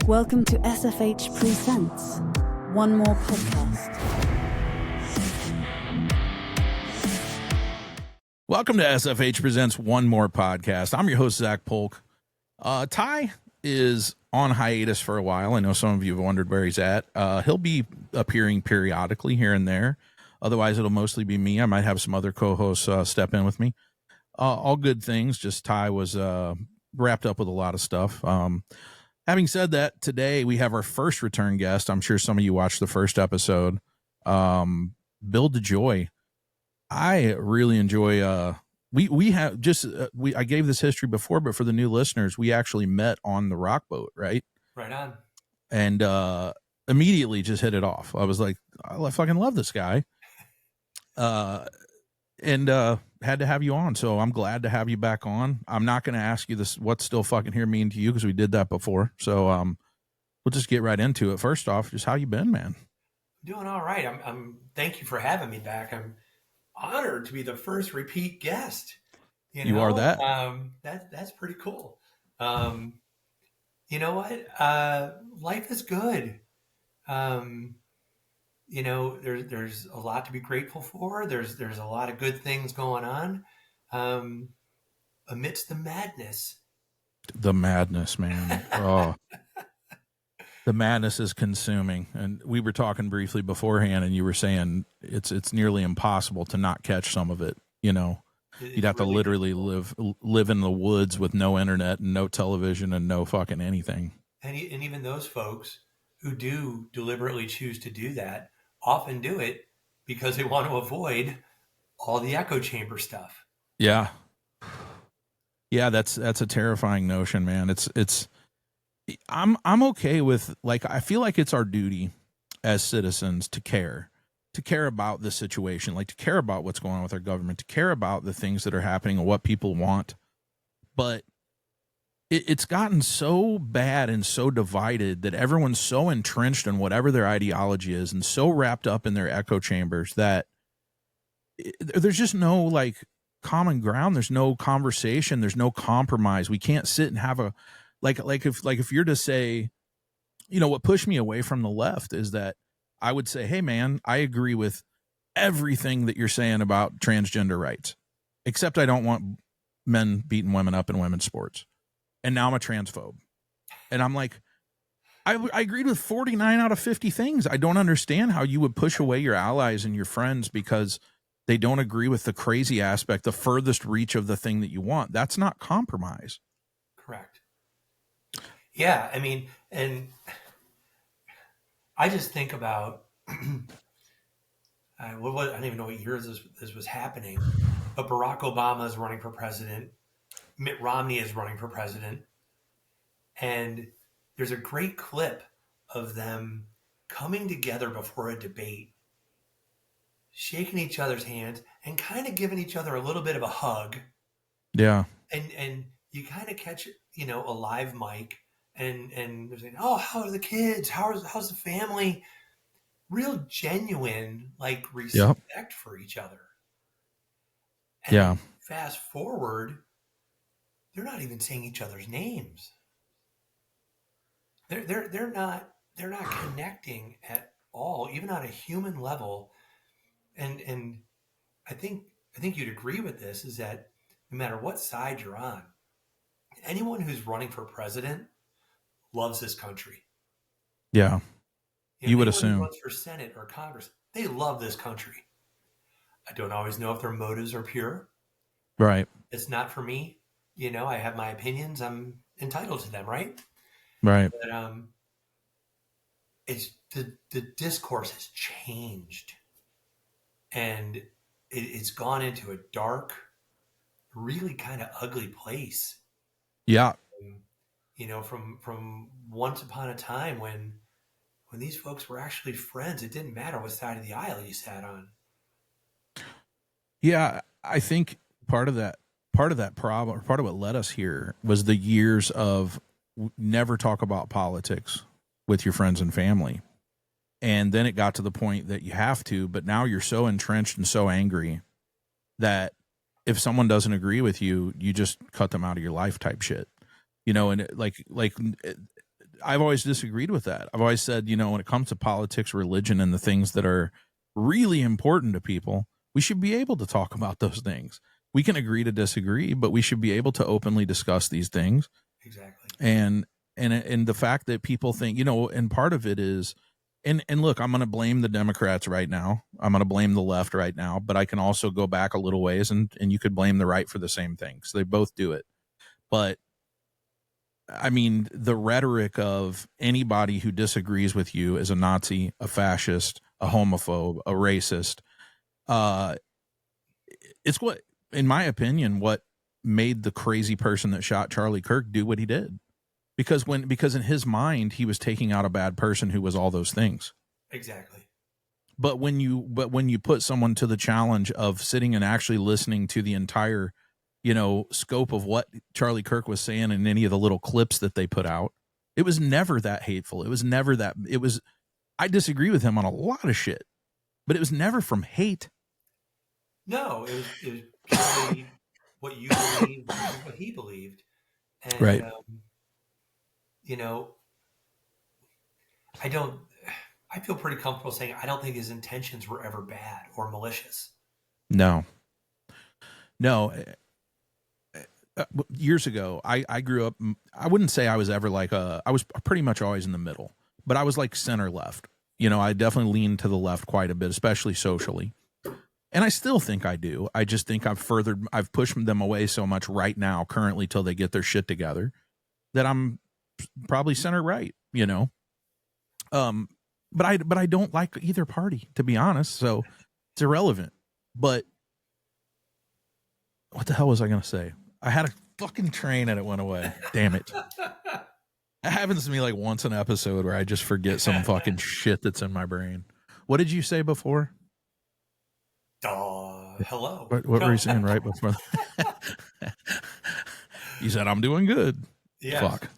Welcome to SFH Presents One More Podcast. Welcome to SFH Presents One More Podcast. I'm your host, Zach Polk. Ty is on hiatus for a while. I know some of you have wondered where he's at. He'll be appearing periodically here and there. Otherwise, it'll mostly be me. I might have some other co-hosts step in with me. All good things. Just Ty was wrapped up with a lot of stuff. Having said that, today we have our first return guest. I'm sure some of you watched the first episode. Bill DeJoy. I really enjoy. We have just I gave this history before, but for the new listeners, we actually met on the rock boat, right? Right on. And immediately just hit it off. I was like, I fucking love this guy. And had to have you on, so I'm glad to have you back on. I'm not going to ask you this, what's still fucking here mean to you, because we did that before. So we'll just get right into it. First off, just how you been, man? Doing all right. I'm thank you for having me back. I'm honored to be the first repeat guest. You are that. That's pretty cool. You know what? Life is good. There's a lot to be grateful for. There's a lot of good things going on amidst the madness. The madness, man. Oh, the madness is consuming. And we were talking briefly beforehand, and you were saying it's nearly impossible to not catch some of it. You know, you'd have to literally live in the woods with no internet and no television and no fucking anything. And even those folks who do deliberately choose to do that often do it because they want to avoid all the echo chamber stuff. Yeah. Yeah, that's a terrifying notion, man. I'm okay with, like, I feel like it's our duty as citizens to care about the situation, like to care about what's going on with our government, to care about the things that are happening and what people want. But it's gotten so bad and so divided that everyone's so entrenched in whatever their ideology is and so wrapped up in their echo chambers that there's just no like common ground. There's no conversation. There's no compromise. We can't sit and have a like if you're to say, you know, what pushed me away from the left is that I would say, hey man, I agree with everything that you're saying about transgender rights, except I don't want men beating women up in women's sports. And now I'm a transphobe. And I'm like, I agreed with 49 out of 50 things. I don't understand how you would push away your allies and your friends because they don't agree with the crazy aspect, the furthest reach of the thing that you want. That's not compromise. Correct. Yeah, I mean, and I just think about, I don't even know what year this was happening, but Barack Obama is running for president. Mitt Romney is running for president. And there's a great clip of them coming together before a debate, shaking each other's hands and kind of giving each other a little bit of a hug. Yeah. And you kind of catch, a live mic and they're saying, oh, how are the kids? How's the family? Real genuine, like respect for each other. And fast forward, they're not even saying each other's names. They're not connecting at all, even on a human level. And I think you'd agree with this, is that no matter what side you're on, anyone who's running for president loves this country. Yeah. You would assume. Who runs for Senate or Congress, they love this country. I don't always know if their motives are pure. Right. It's not for me. I have my opinions. I'm entitled to them, right? Right. But it's the discourse has changed, and it's gone into a dark, really kind of ugly place. Yeah. From once upon a time when these folks were actually friends, it didn't matter what side of the aisle you sat on. Yeah, I think part of that problem, or part of what led us here, was the years of never talk about politics with your friends and family. And then it got to the point that you have to, but now you're so entrenched and so angry that if someone doesn't agree with you, you just cut them out of your life type shit. And I've always disagreed with that. I've always said, when it comes to politics, religion, and the things that are really important to people, we should be able to talk about those things. We can agree to disagree, but we should be able to openly discuss these things. Exactly. And the fact that people think, and part of it is, and look, I'm going to blame the Democrats right now. I'm going to blame the left right now, but I can also go back a little ways and you could blame the right for the same thing. So they both do it. But I mean, the rhetoric of anybody who disagrees with you is a Nazi, a fascist, a homophobe, a racist. It's what, in my opinion, what made the crazy person that shot Charlie Kirk do what he did. Because in his mind, he was taking out a bad person who was all those things. Exactly. But when you put someone to the challenge of sitting and actually listening to the entire, scope of what Charlie Kirk was saying in any of the little clips that they put out, it was never that hateful. It was never that. I disagree with him on a lot of shit, but it was never from hate. No, it was purely what you believed, what he believed, and Right. I feel pretty comfortable saying I don't think his intentions were ever bad or malicious. No. Years ago, I grew up, I wouldn't say I was ever I was pretty much always in the middle, but I was like center left. I definitely leaned to the left quite a bit, especially socially. And I still think I do. I just think I've pushed them away so much right now, currently, till they get their shit together, that I'm probably center right, But I don't like either party, to be honest. So it's irrelevant. But what the hell was I going to say? I had a fucking train and it went away. Damn it. It happens to me like once an episode where I just forget some fucking shit that's in my brain. What did you say before? Hello. What were you saying right before? You said I'm doing good. Yeah. Fuck.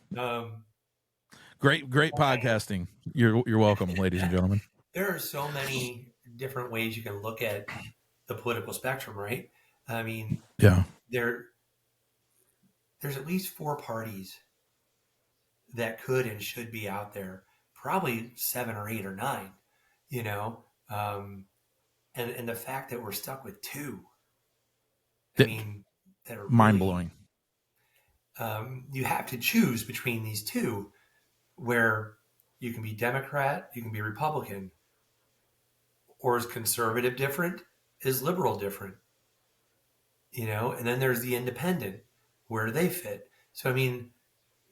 Great podcasting. You're welcome, ladies and gentlemen. There are so many different ways you can look at the political spectrum, right? I mean, yeah, there's at least 4 parties that could and should be out there. Probably 7 or 8 or 9, and the fact that we're stuck with 2, I mean, that are mind blowing. You have to choose between these 2, where you can be Democrat, you can be Republican, or is conservative different? Is liberal different? And then there's the independent. Where do they fit? So, I mean,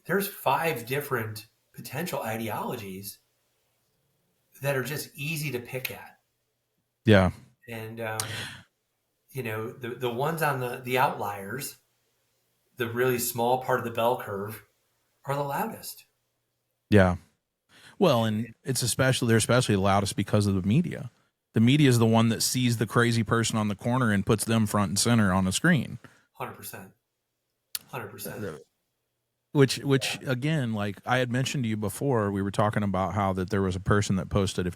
there's 5 different potential ideologies that are just easy to pick at. Yeah. And, the ones on the outliers, the really small part of the bell curve, are the loudest. Yeah. Well, and they're especially the loudest because of the media. The media is the one that sees the crazy person on the corner and puts them front and center on the screen. 100%. 100%. Which again, like I had mentioned to you before, we were talking about how that there was a person that posted, if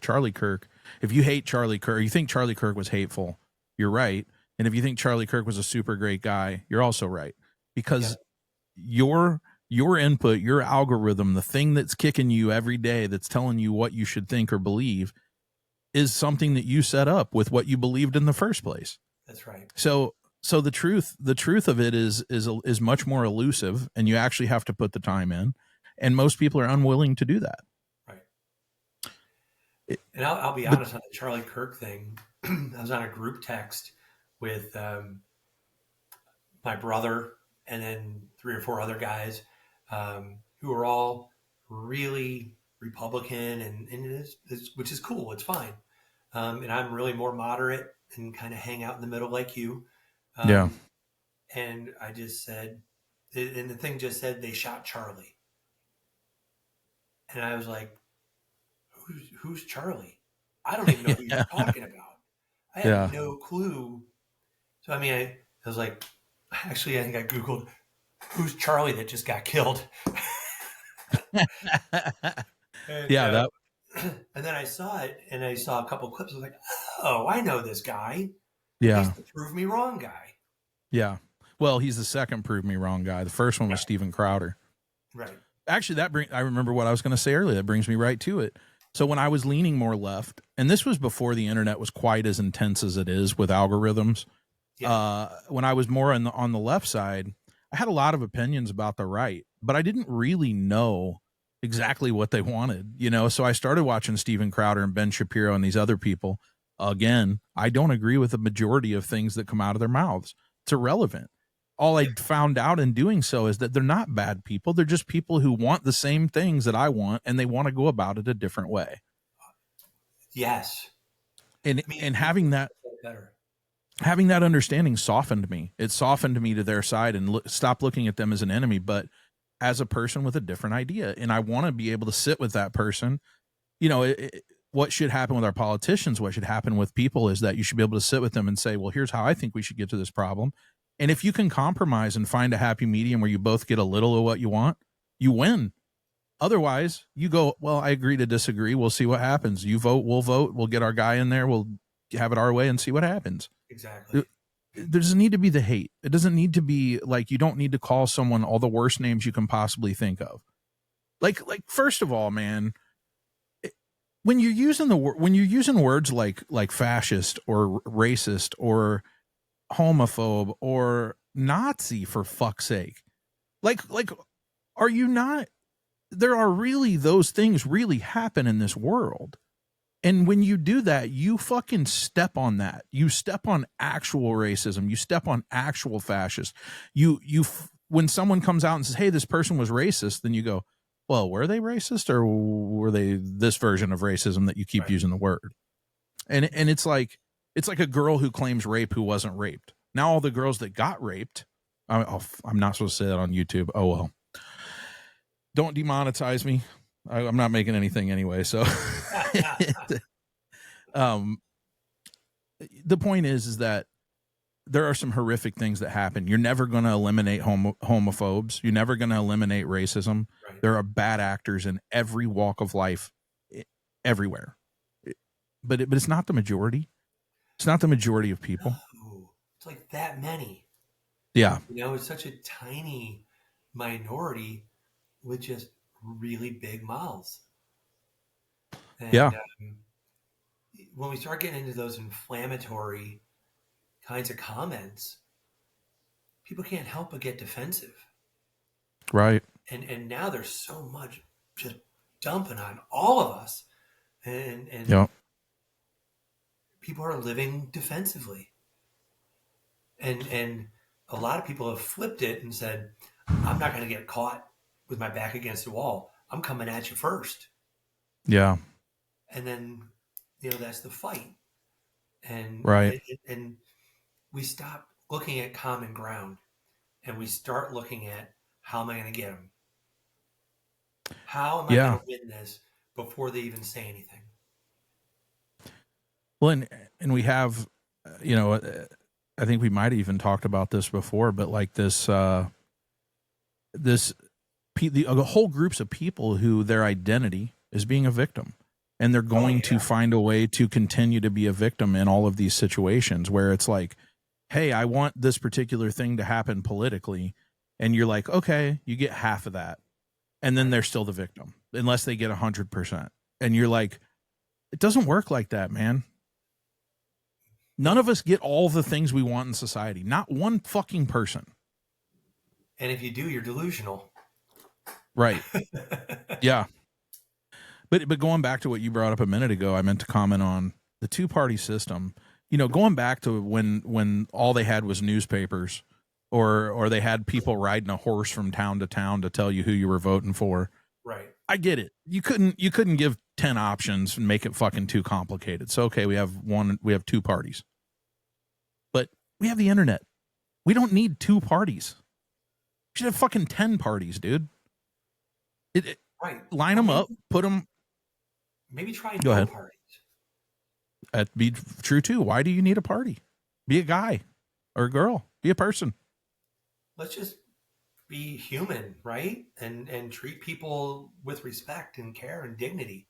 you hate Charlie Kirk, you think Charlie Kirk was hateful, you're right. And if you think Charlie Kirk was a super great guy, you're also right. Because your input, your algorithm, the thing that's kicking you every day, that's telling you what you should think or believe, is something that you set up with what you believed in the first place. That's right. So the truth of it is much more elusive, and you actually have to put the time in, and most people are unwilling to do that. Right. And I'll be honest on the Charlie Kirk thing. I was on a group text with my brother and then 3 or 4 other guys who are all really Republican, and which is cool. It's fine. And I'm really more moderate and kind of hang out in the middle like you. And I just said, and the thing just said, they shot Charlie. And I was like, who's Charlie? I don't even know who you're talking about. I have no clue. So, I mean, I was like, actually, I think I Googled, who's Charlie that just got killed? And then I saw it, and I saw a couple of clips. I was like, oh, I know this guy. Yeah. He's the prove me wrong guy. Yeah. Well, he's the second prove me wrong guy. The first one was Steven Crowder. Right. Actually, I remember what I was going to say earlier. That brings me right to it. So when I was leaning more left, and this was before the internet was quite as intense as it is with algorithms. Yeah. When I was more on the left side, I had a lot of opinions about the right, but I didn't really know exactly what they wanted, you know. So I started watching Steven Crowder and Ben Shapiro and these other people. Again, I don't agree with the majority of things that come out of their mouths. It's irrelevant. All I found out in doing so is that they're not bad people. They're just people who want the same things that I want, and they want to go about it a different way. Yes. And having that better. Having that understanding softened me. It softened me to their side and stop looking at them as an enemy, but as a person with a different idea. And I want to be able to sit with that person. You know, what should happen with our politicians, what should happen with people is that you should be able to sit with them and say, well, here's how I think we should get to this problem. And if you can compromise and find a happy medium where you both get a little of what you want, you win. Otherwise, you go, well, I agree to disagree. We'll see what happens. You vote, we'll get our guy in there. We'll have it our way and see what happens. Exactly. There doesn't need to be the hate. It doesn't need to be like, you don't need to call someone all the worst names you can possibly think of. Like first of all, man, when you're using words like fascist or racist or homophobe or Nazi, for fuck's sake, like are you not? There are really, those things really happen in this world. And when you do that, you fucking step on that. You step on actual racism. You step on actual fascist. When someone comes out and says, hey, this person was racist, then you go, well, were they racist, or were they this version of racism that you keep using the word? And it's like a girl who claims rape who wasn't raped. Now all the girls that got raped, I'm not supposed to say that on YouTube. Oh, well. Don't demonetize me. I'm not making anything anyway. So the point is that there are some horrific things that happen. You're never going to eliminate homophobes. You're never going to eliminate racism. Right. There are bad actors in every walk of life, everywhere. But it's not the majority. It's not the majority of people. No, it's like that many. Yeah. You know, it's such a tiny minority with just really big mouths. And, yeah. When we start getting into those inflammatory kinds of comments, people can't help but get defensive. Right. And now there's so much just dumping on all of us. And yeah. People are living defensively. And a lot of people have flipped it and said, I'm not going to get caught with my back against the wall. I'm coming at you first. Yeah. And then, you know, that's the fight. And right. And we stop looking at common ground and we start looking at, how am I going to get them? How am I going to win this before they even say anything? Well, and we have, you know, I think we might have even talked about this before, but like the whole groups of people who their identity is being a victim, and they're going to find a way to continue to be a victim in all of these situations where it's like, hey, I want this particular thing to happen politically. And you're like, okay, you get half of that. And then they're still the victim unless they get 100%. And you're like, it doesn't work like that, man. None of us get all the things we want in society. Not one fucking person. And if you do, you're delusional. Right. Yeah. But going back to what you brought up a minute ago, I meant to comment on the two-party system. You know, going back to when all they had was newspapers, or they had people riding a horse from town to town to tell you who you were voting for. Right. I get it. You couldn't give 10 options and make it fucking too complicated. So okay, we have two parties. But we have the internet. We don't need two parties. We should have fucking 10 parties, dude. Right. Line them up, put them. Maybe try Go ahead. Parties. That'd be true too. Why do you need a party? Be a guy or a girl. Be a person. Let's just be human, right? And treat people with respect and care and dignity.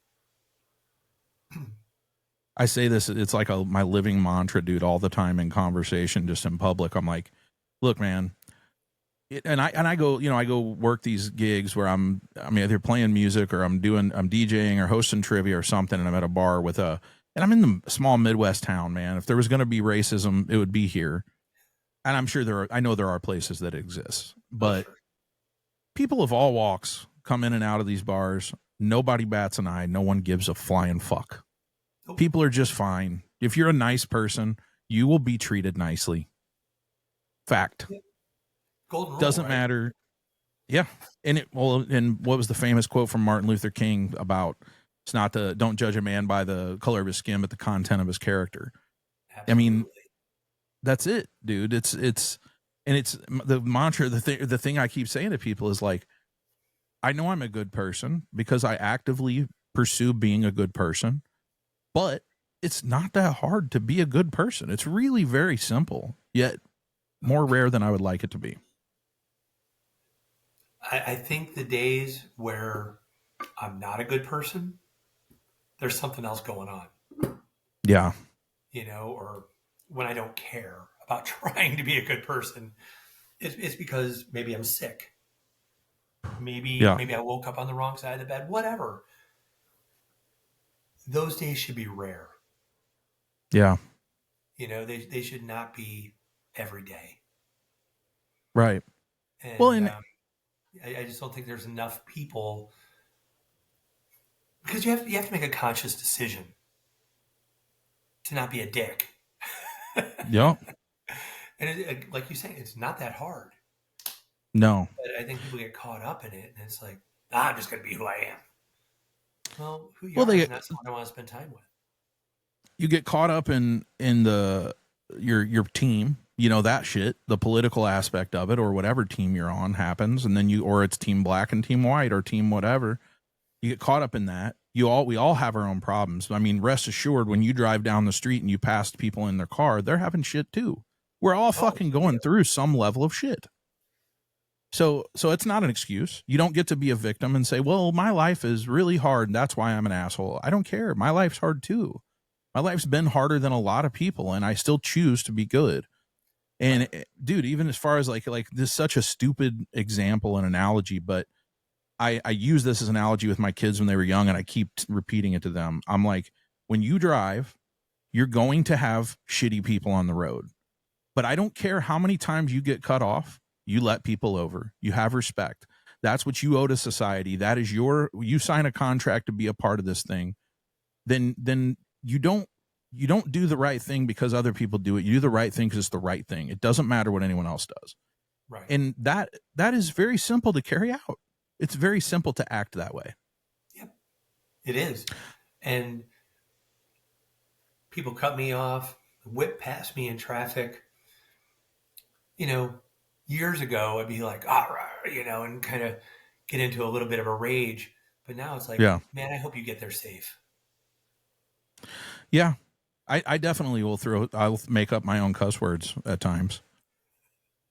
I say this, it's like my living mantra, dude, all the time in conversation, just in public. I'm like, look, man, And I go, I go work these gigs where I'm either playing music or I'm DJing or hosting trivia or something, and I'm at a bar and I'm in the small Midwest town, man. If there was going to be racism, it would be here. And I'm sure I know there are places that exist, Oh, but sure. people of all walks come in and out of these bars. Nobody bats an eye. No one gives a flying fuck. Nope. People are just fine. If you're a nice person, you will be treated nicely. Fact. Golden rule, Doesn't right? matter. Yeah. And what was the famous quote from Martin Luther King about don't judge a man by the color of his skin, but the content of his character. Absolutely. I mean, that's it, dude. It's the mantra. The thing I keep saying to people is like, I know I'm a good person because I actively pursue being a good person, but it's not that hard to be a good person. It's really very simple, yet more rare than I would like it to be. I think the days where I'm not a good person, there's something else going on, Yeah. or when I don't care about trying to be a good person, it's because maybe I'm sick. Maybe I woke up on the wrong side of the bed, whatever. Those days should be rare. Yeah. They should not be every day. Right. And Well, and I just don't think there's enough people, because you have to make a conscious decision to not be a dick. yeah. And like you say, it's not that hard. No. But I think people get caught up in it, and it's like, I'm just going to be who I am. Well, who you are is not someone I want to spend time with. You get caught up in your team, that shit, the political aspect of it, or whatever team you're on happens, and then or it's team black and team white or team whatever. You get caught up in that. We all have our own problems. I mean, rest assured, when you drive down the street and you pass people in their car, they're having shit too. We're all fucking going through some level of shit. So it's not an excuse. You don't get to be a victim and say, well, my life is really hard, and that's why I'm an asshole. I don't care. My life's hard too. My life's been harder than a lot of people, and I still choose to be good. And dude, even as far as like this is such a stupid example and analogy, but I use this as an analogy with my kids when they were young, and I keep repeating it to them. I'm like, when you drive, you're going to have shitty people on the road, but I don't care how many times you get cut off. You let people over. You have respect. That's what you owe to society. That is you sign a contract to be a part of this thing. Then you don't do the right thing because other people do it. You do the right thing because it's the right thing. It doesn't matter what anyone else does. Right. And that is very simple to carry out. It's very simple to act that way. Yep, it is. And people cut me off, whip past me in traffic. Years ago, I'd be like, and kind of get into a little bit of a rage. But now it's like, man, I hope you get there safe. Yeah. I definitely I'll make up my own cuss words at times.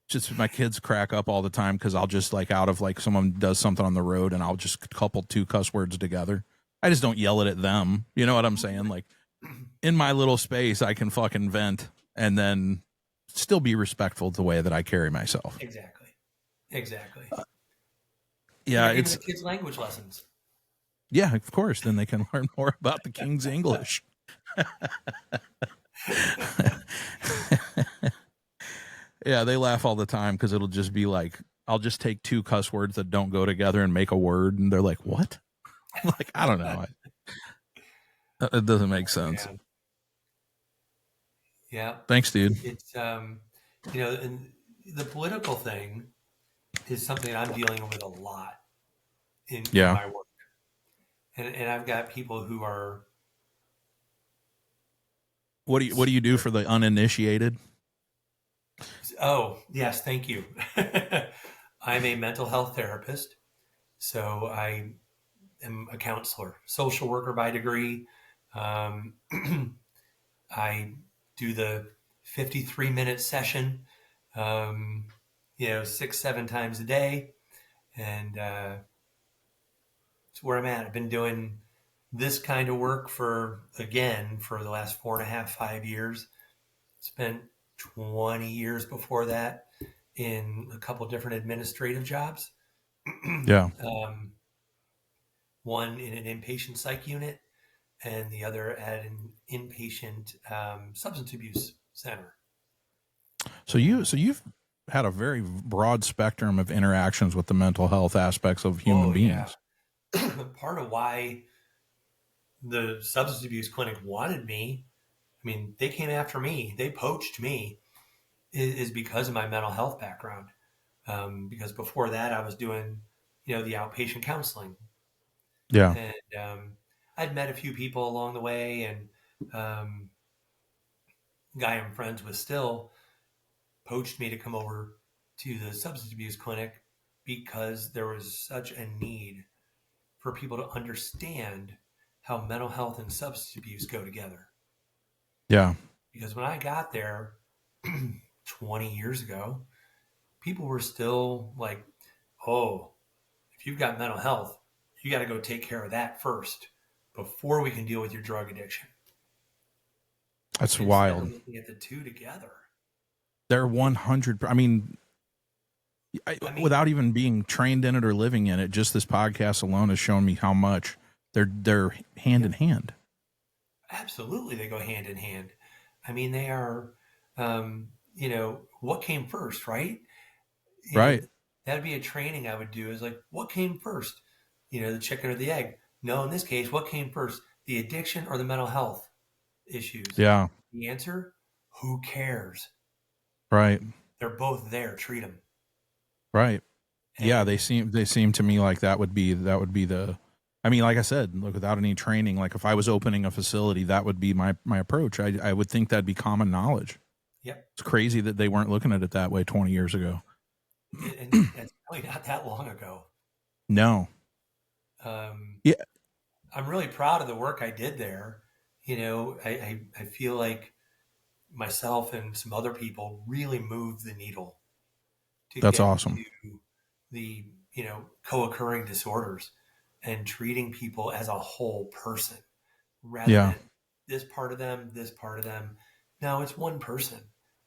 Just my kids crack up all the time because I'll just out of someone does something on the road and I'll just couple two cuss words together. I just don't yell it at them. You know what I'm saying? Like in my little space, I can fucking vent and then still be respectful to the way that I carry myself. Exactly. Yeah, it's the kids' language lessons. Yeah, of course. Then they can learn more about the King's English. Yeah, they laugh all the time because it'll just be like, I'll just take two cuss words that don't go together and make a word, and they're like, "What?" I'm like, I don't know. It doesn't make sense. Yeah. Thanks, dude. It's and the political thing is something I'm dealing with a lot in my work, and I've got people who are. What do you do for the uninitiated? Oh, yes, thank you. I'm a mental health therapist, so I am a counselor, social worker by degree. I do the 53-minute session, 6-7 times a day, and it's where I'm at. I've been doing this kind of work for the last 4.5, 5 years. Spent 20 years before that in a couple different administrative jobs. Yeah. One in an inpatient psych unit, and the other at an inpatient substance abuse center. So you've had a very broad spectrum of interactions with the mental health aspects of human beings. Part of why the substance abuse clinic wanted me, I mean, they came after me, they poached me, is because of my mental health background. Because before that, I was doing, the outpatient counseling. Yeah. And I'd met a few people along the way, and guy I'm friends with still poached me to come over to the substance abuse clinic because there was such a need for people to understand how mental health and substance abuse go together. Yeah. Because when I got there 20 years ago, people were still like, oh, if you've got mental health, you got to go take care of that first before we can deal with your drug addiction. That's Instead wild. of looking at the two together. They're 100. I mean, without even being trained in it or living in it, just this podcast alone has shown me how much they're hand in hand. Absolutely, they go hand in hand. I mean, they are, what came first, right? Right. That'd be a training I would do is like, what came first? The chicken or the egg? No, in this case, what came first? The addiction or the mental health issues? Yeah. The answer, who cares? Right. They're both there. Treat them. Right. Yeah, And they seem to me like that would be the, I mean, like I said, look, without any training, like if I was opening a facility, that would be my approach. I would think that'd be common knowledge. yep. It's crazy that they weren't looking at it that way 20 years ago. And it's really not that long ago. No. Yeah. I'm really proud of the work I did there. I feel like myself and some other people really moved the needle to That's get awesome. to the co-occurring disorders and treating people as a whole person rather Yeah. than this part of them. No, it's one person,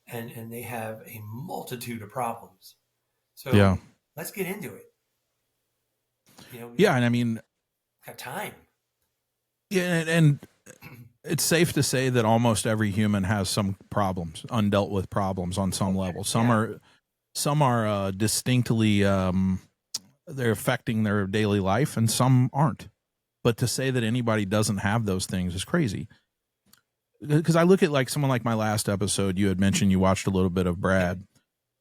and they have a multitude of problems. So Yeah. let's get into it. Yeah, and I mean, got time. yeah, and it's safe to say that almost every human has some problems, undealt with problems on some level. Some are distinctly they're affecting their daily life, and some aren't. But to say that anybody doesn't have those things is crazy. Because I look at like someone like my last episode, you had mentioned you watched a little bit of Brad.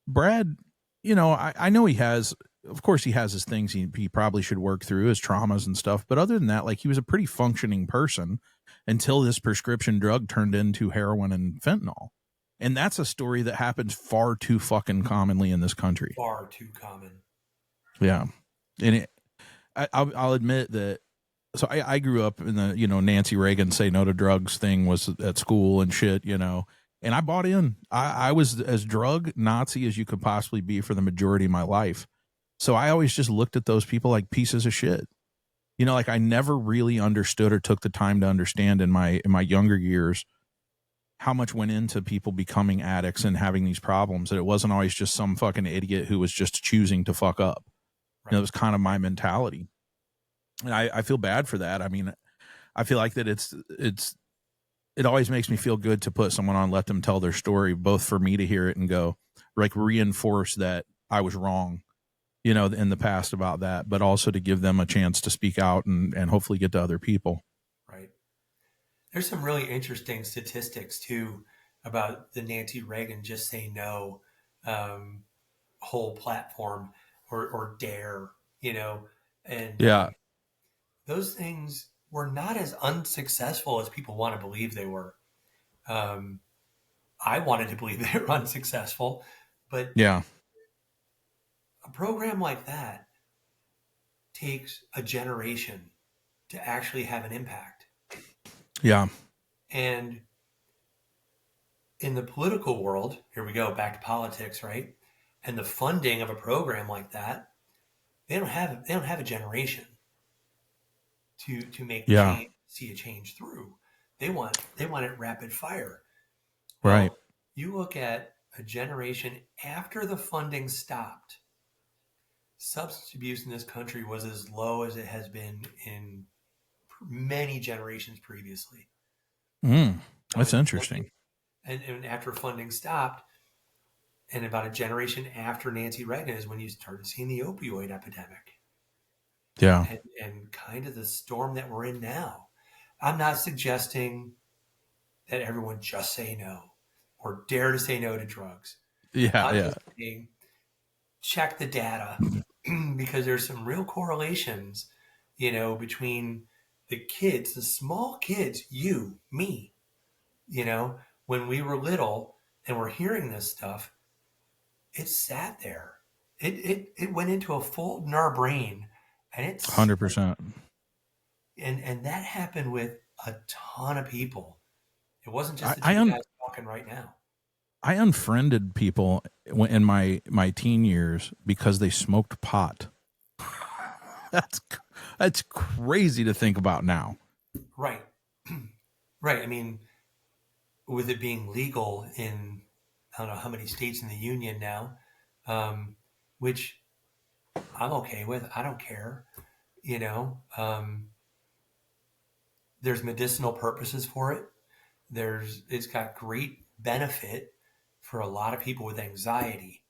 Brad, I know he has, of course, he has his things he probably should work through, his traumas and stuff. But other than that, like he was a pretty functioning person until this prescription drug turned into heroin and fentanyl. And that's a story that happens far too fucking commonly in this country. Far too common. Yeah. And I'll admit that. So I grew up in the, Nancy Reagan say no to drugs thing was at school and shit, and I bought in. I was as drug Nazi as you could possibly be for the majority of my life. So I always just looked at those people like pieces of shit. Like I never really understood or took the time to understand in my younger years how much went into people becoming addicts and having these problems. That it wasn't always just some fucking idiot who was just choosing to fuck up. Right. It was kind of my mentality. And I feel bad for that. I mean, I feel like that it always makes me feel good to put someone on, let them tell their story, both for me to hear it and go like reinforce that I was wrong, in the past about that, but also to give them a chance to speak out and hopefully get to other people. Right. There's some really interesting statistics too about the Nancy Reagan just say no whole platform or dare, and Yeah. those things were not as unsuccessful as people want to believe they were. I wanted to believe they were unsuccessful, but Yeah. a program like that takes a generation to actually have an impact. Yeah. And in the political world, here we go, back to politics, right? And the funding of a program like that, they don't have a generation to make the Yeah. change, see a change through. They want it rapid fire. Right. Well, you look at a generation after the funding stopped, substance abuse in this country was as low as it has been in many generations previously. That's interesting. And after funding stopped, and about a generation after Nancy Reagan is when you started seeing the opioid epidemic. Yeah. And kind of the storm that we're in now. I'm not suggesting that everyone just say no or dare to say no to drugs. Yeah. I'm Yeah. just saying, check the data because there's some real correlations, between the kids, the small kids, you, me, when we were little and we're hearing this stuff, it sat there. It went into a fold in our brain, and it's 100%. and that happened with a ton of people. It wasn't just the I two guys talking right now. I unfriended people in my teen years because they smoked pot. That's crazy to think about now. Right. Right. I mean, with it being legal in I don't know how many states in the union now, which I'm okay with. I don't care. There's medicinal purposes for it. It's got great benefit for a lot of people with anxiety.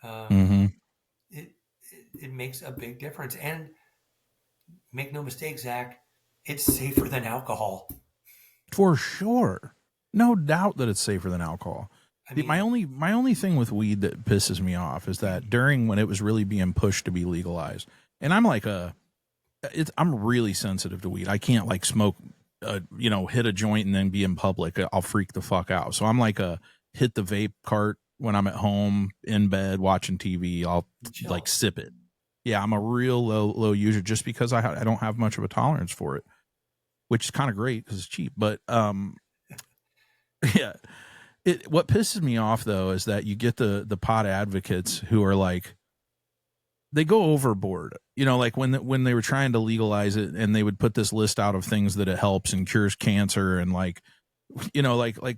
Mm-hmm. It makes a big difference. And make no mistake, Zach, it's safer than alcohol. For sure. No doubt that it's safer than alcohol. I mean, My only thing with weed that pisses me off is that during when it was really being pushed to be legalized, and I'm really sensitive to weed. I can't like smoke, hit a joint and then be in public. I'll freak the fuck out. So I'm like hit the vape cart when I'm at home in bed watching TV. I'll chill. like sip it. Yeah, I'm a real low user just because I don't have much of a tolerance for it, which is kind of great because it's cheap. But yeah, what pisses me off though is that you get the pot advocates who are like, they go overboard, like when they were trying to legalize it and they would put this list out of things that it helps and cures cancer and like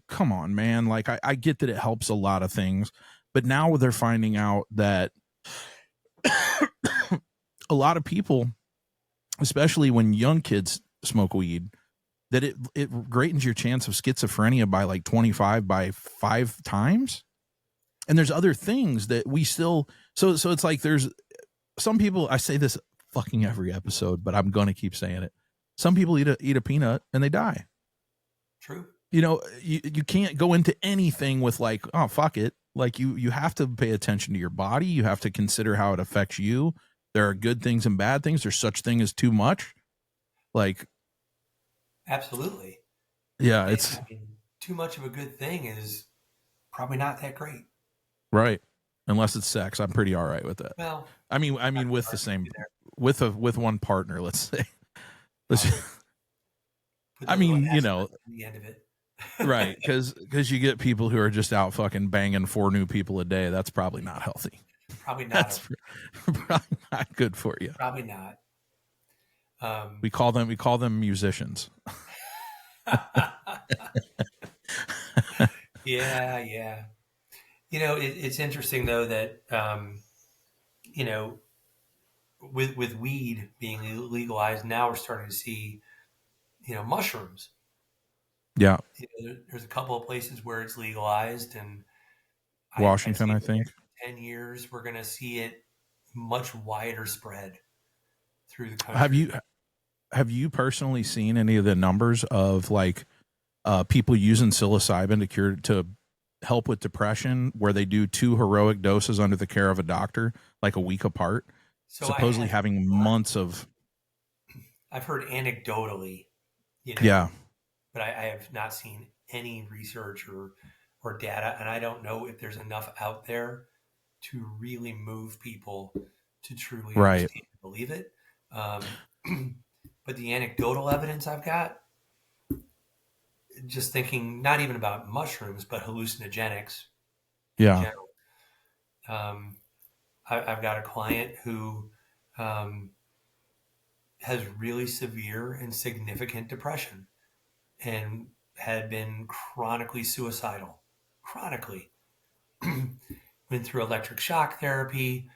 come on, man. Like I get that it helps a lot of things, but now they're finding out that a lot of people, especially when young kids smoke weed, that it greatens your chance of schizophrenia by like 25 by 5 times. And there's other things that we still, so it's like there's some people, I say this fucking every episode, but I'm going to keep saying it. Some people eat a peanut and they die. True. You can't go into anything with like, oh, fuck it. Like you have to pay attention to your body. You have to consider how it affects you. There are good things and bad things. There's such thing as too much. Like, absolutely. Yeah, I mean, too much of a good thing is probably not that great. Right. Unless it's sex, I'm pretty all right with that. Well, I mean with the same with one partner, let's say. I mean, the end of it. Right, because you get people who are just out fucking banging 4 new people a day. That's probably not healthy. Probably not. That's probably not good for you. Probably not. We call them musicians. Yeah. It's interesting though that with weed being legalized, now we're starting to see mushrooms. Yeah. There's a couple of places where it's legalized, and Washington, I think. 10 years, we're going to see it much wider spread through the country. Have you personally seen any of the numbers of like people using psilocybin to help with depression, where they do 2 heroic doses under the care of a doctor, like a week apart, so supposedly having months of? I've heard anecdotally, yeah, but I have not seen any research or data, and I don't know if there's enough out there to really move people to truly understand and believe it. But the anecdotal evidence I've got, just thinking not even about mushrooms, but hallucinogenics in general. I've got a client who has really severe and significant depression and had been chronically suicidal. Chronically. went through electric shock therapy,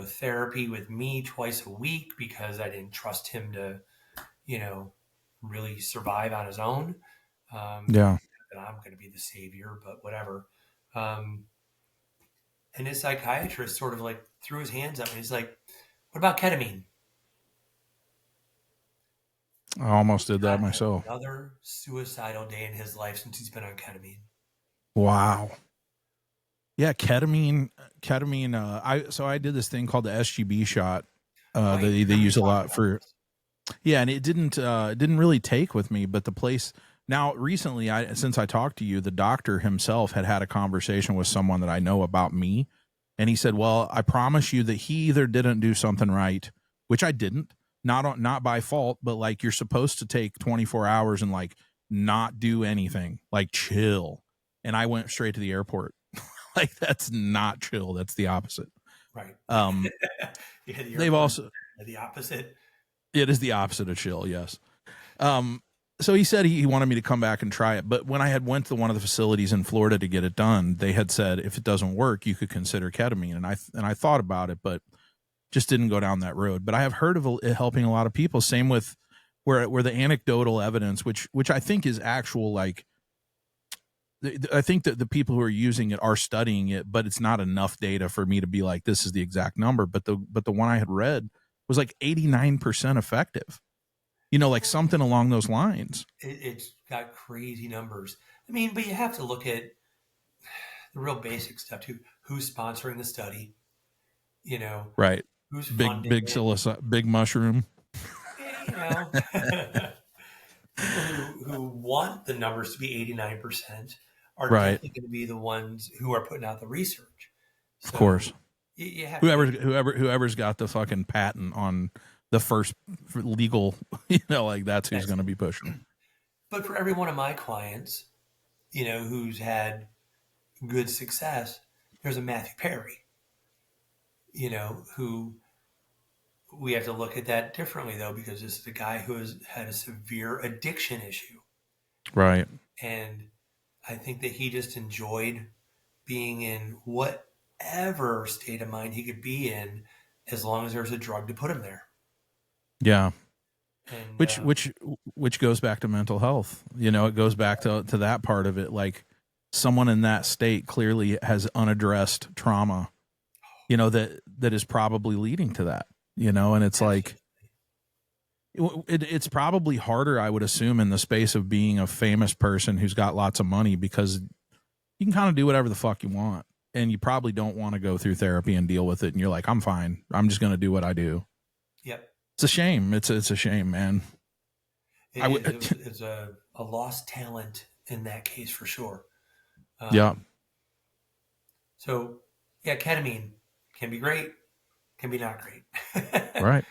therapy with me twice a week because I didn't trust him to, really survive on his own. Yeah. And I'm going to be the savior, but whatever. And his psychiatrist sort of like threw his hands up and he's like, "What about ketamine?" I almost did that Not had myself. another suicidal day in his life since he's been on ketamine. Wow. Yeah, ketamine. I did this thing called the SGB shot. Right. They use a lot for. this. Yeah, and it didn't really take with me, but the place now recently, since I talked to you, the doctor himself had a conversation with someone that I know about me, and he said, "Well, I promise you that he either didn't do something right, which I didn't, not by fault, but like you're supposed to take 24 hours and like not do anything, like chill." And I went straight to the airport. Like that's not chill. That's the opposite. Right. Um, Yeah, they've also the opposite. it is the opposite of chill. Yes. So he said he wanted me to come back and try it, but when I had went to one of the facilities in Florida to get it done, they had said if it doesn't work, you could consider ketamine, and I thought about it, but just didn't go down that road. But I have heard of it helping a lot of people. Same with where the anecdotal evidence, which I think is actual, like I think that the people who are using it are studying it, but it's not enough data for me to be like this is the exact number. But the one I had read was like 89% effective. Like something along those lines. It's got crazy numbers. I mean, but you have to look at the real basic stuff too. Who's sponsoring the study? Right. Who's Big funding it? big mushroom. People who want the numbers to be 89% are Right. definitely going to be the ones who are putting out the research. So Of course. you have whoever's got the fucking patent on the first legal, like that's who's going to be pushing. But for every one of my clients, who's had good success, there's a Matthew Perry, who we have to look at that differently though, because this is a guy who has had a severe addiction issue. Right. And I think that he just enjoyed being in whatever state of mind he could be in, as long as there's a drug to put him there. Yeah. And, which goes back to mental health. It goes back to that part of it. Like someone in that state clearly has unaddressed trauma, that is probably leading to that, and it's like, it's probably harder, I would assume, in the space of being a famous person who's got lots of money, because you can kind of do whatever the fuck you want, and you probably don't want to go through therapy and deal with it. And you're like, I'm fine. I'm just going to do what I do. Yep. It's a shame. It's a shame, man. It's a lost talent in that case for sure. Yeah. So yeah, ketamine can be great, can be not great. Right.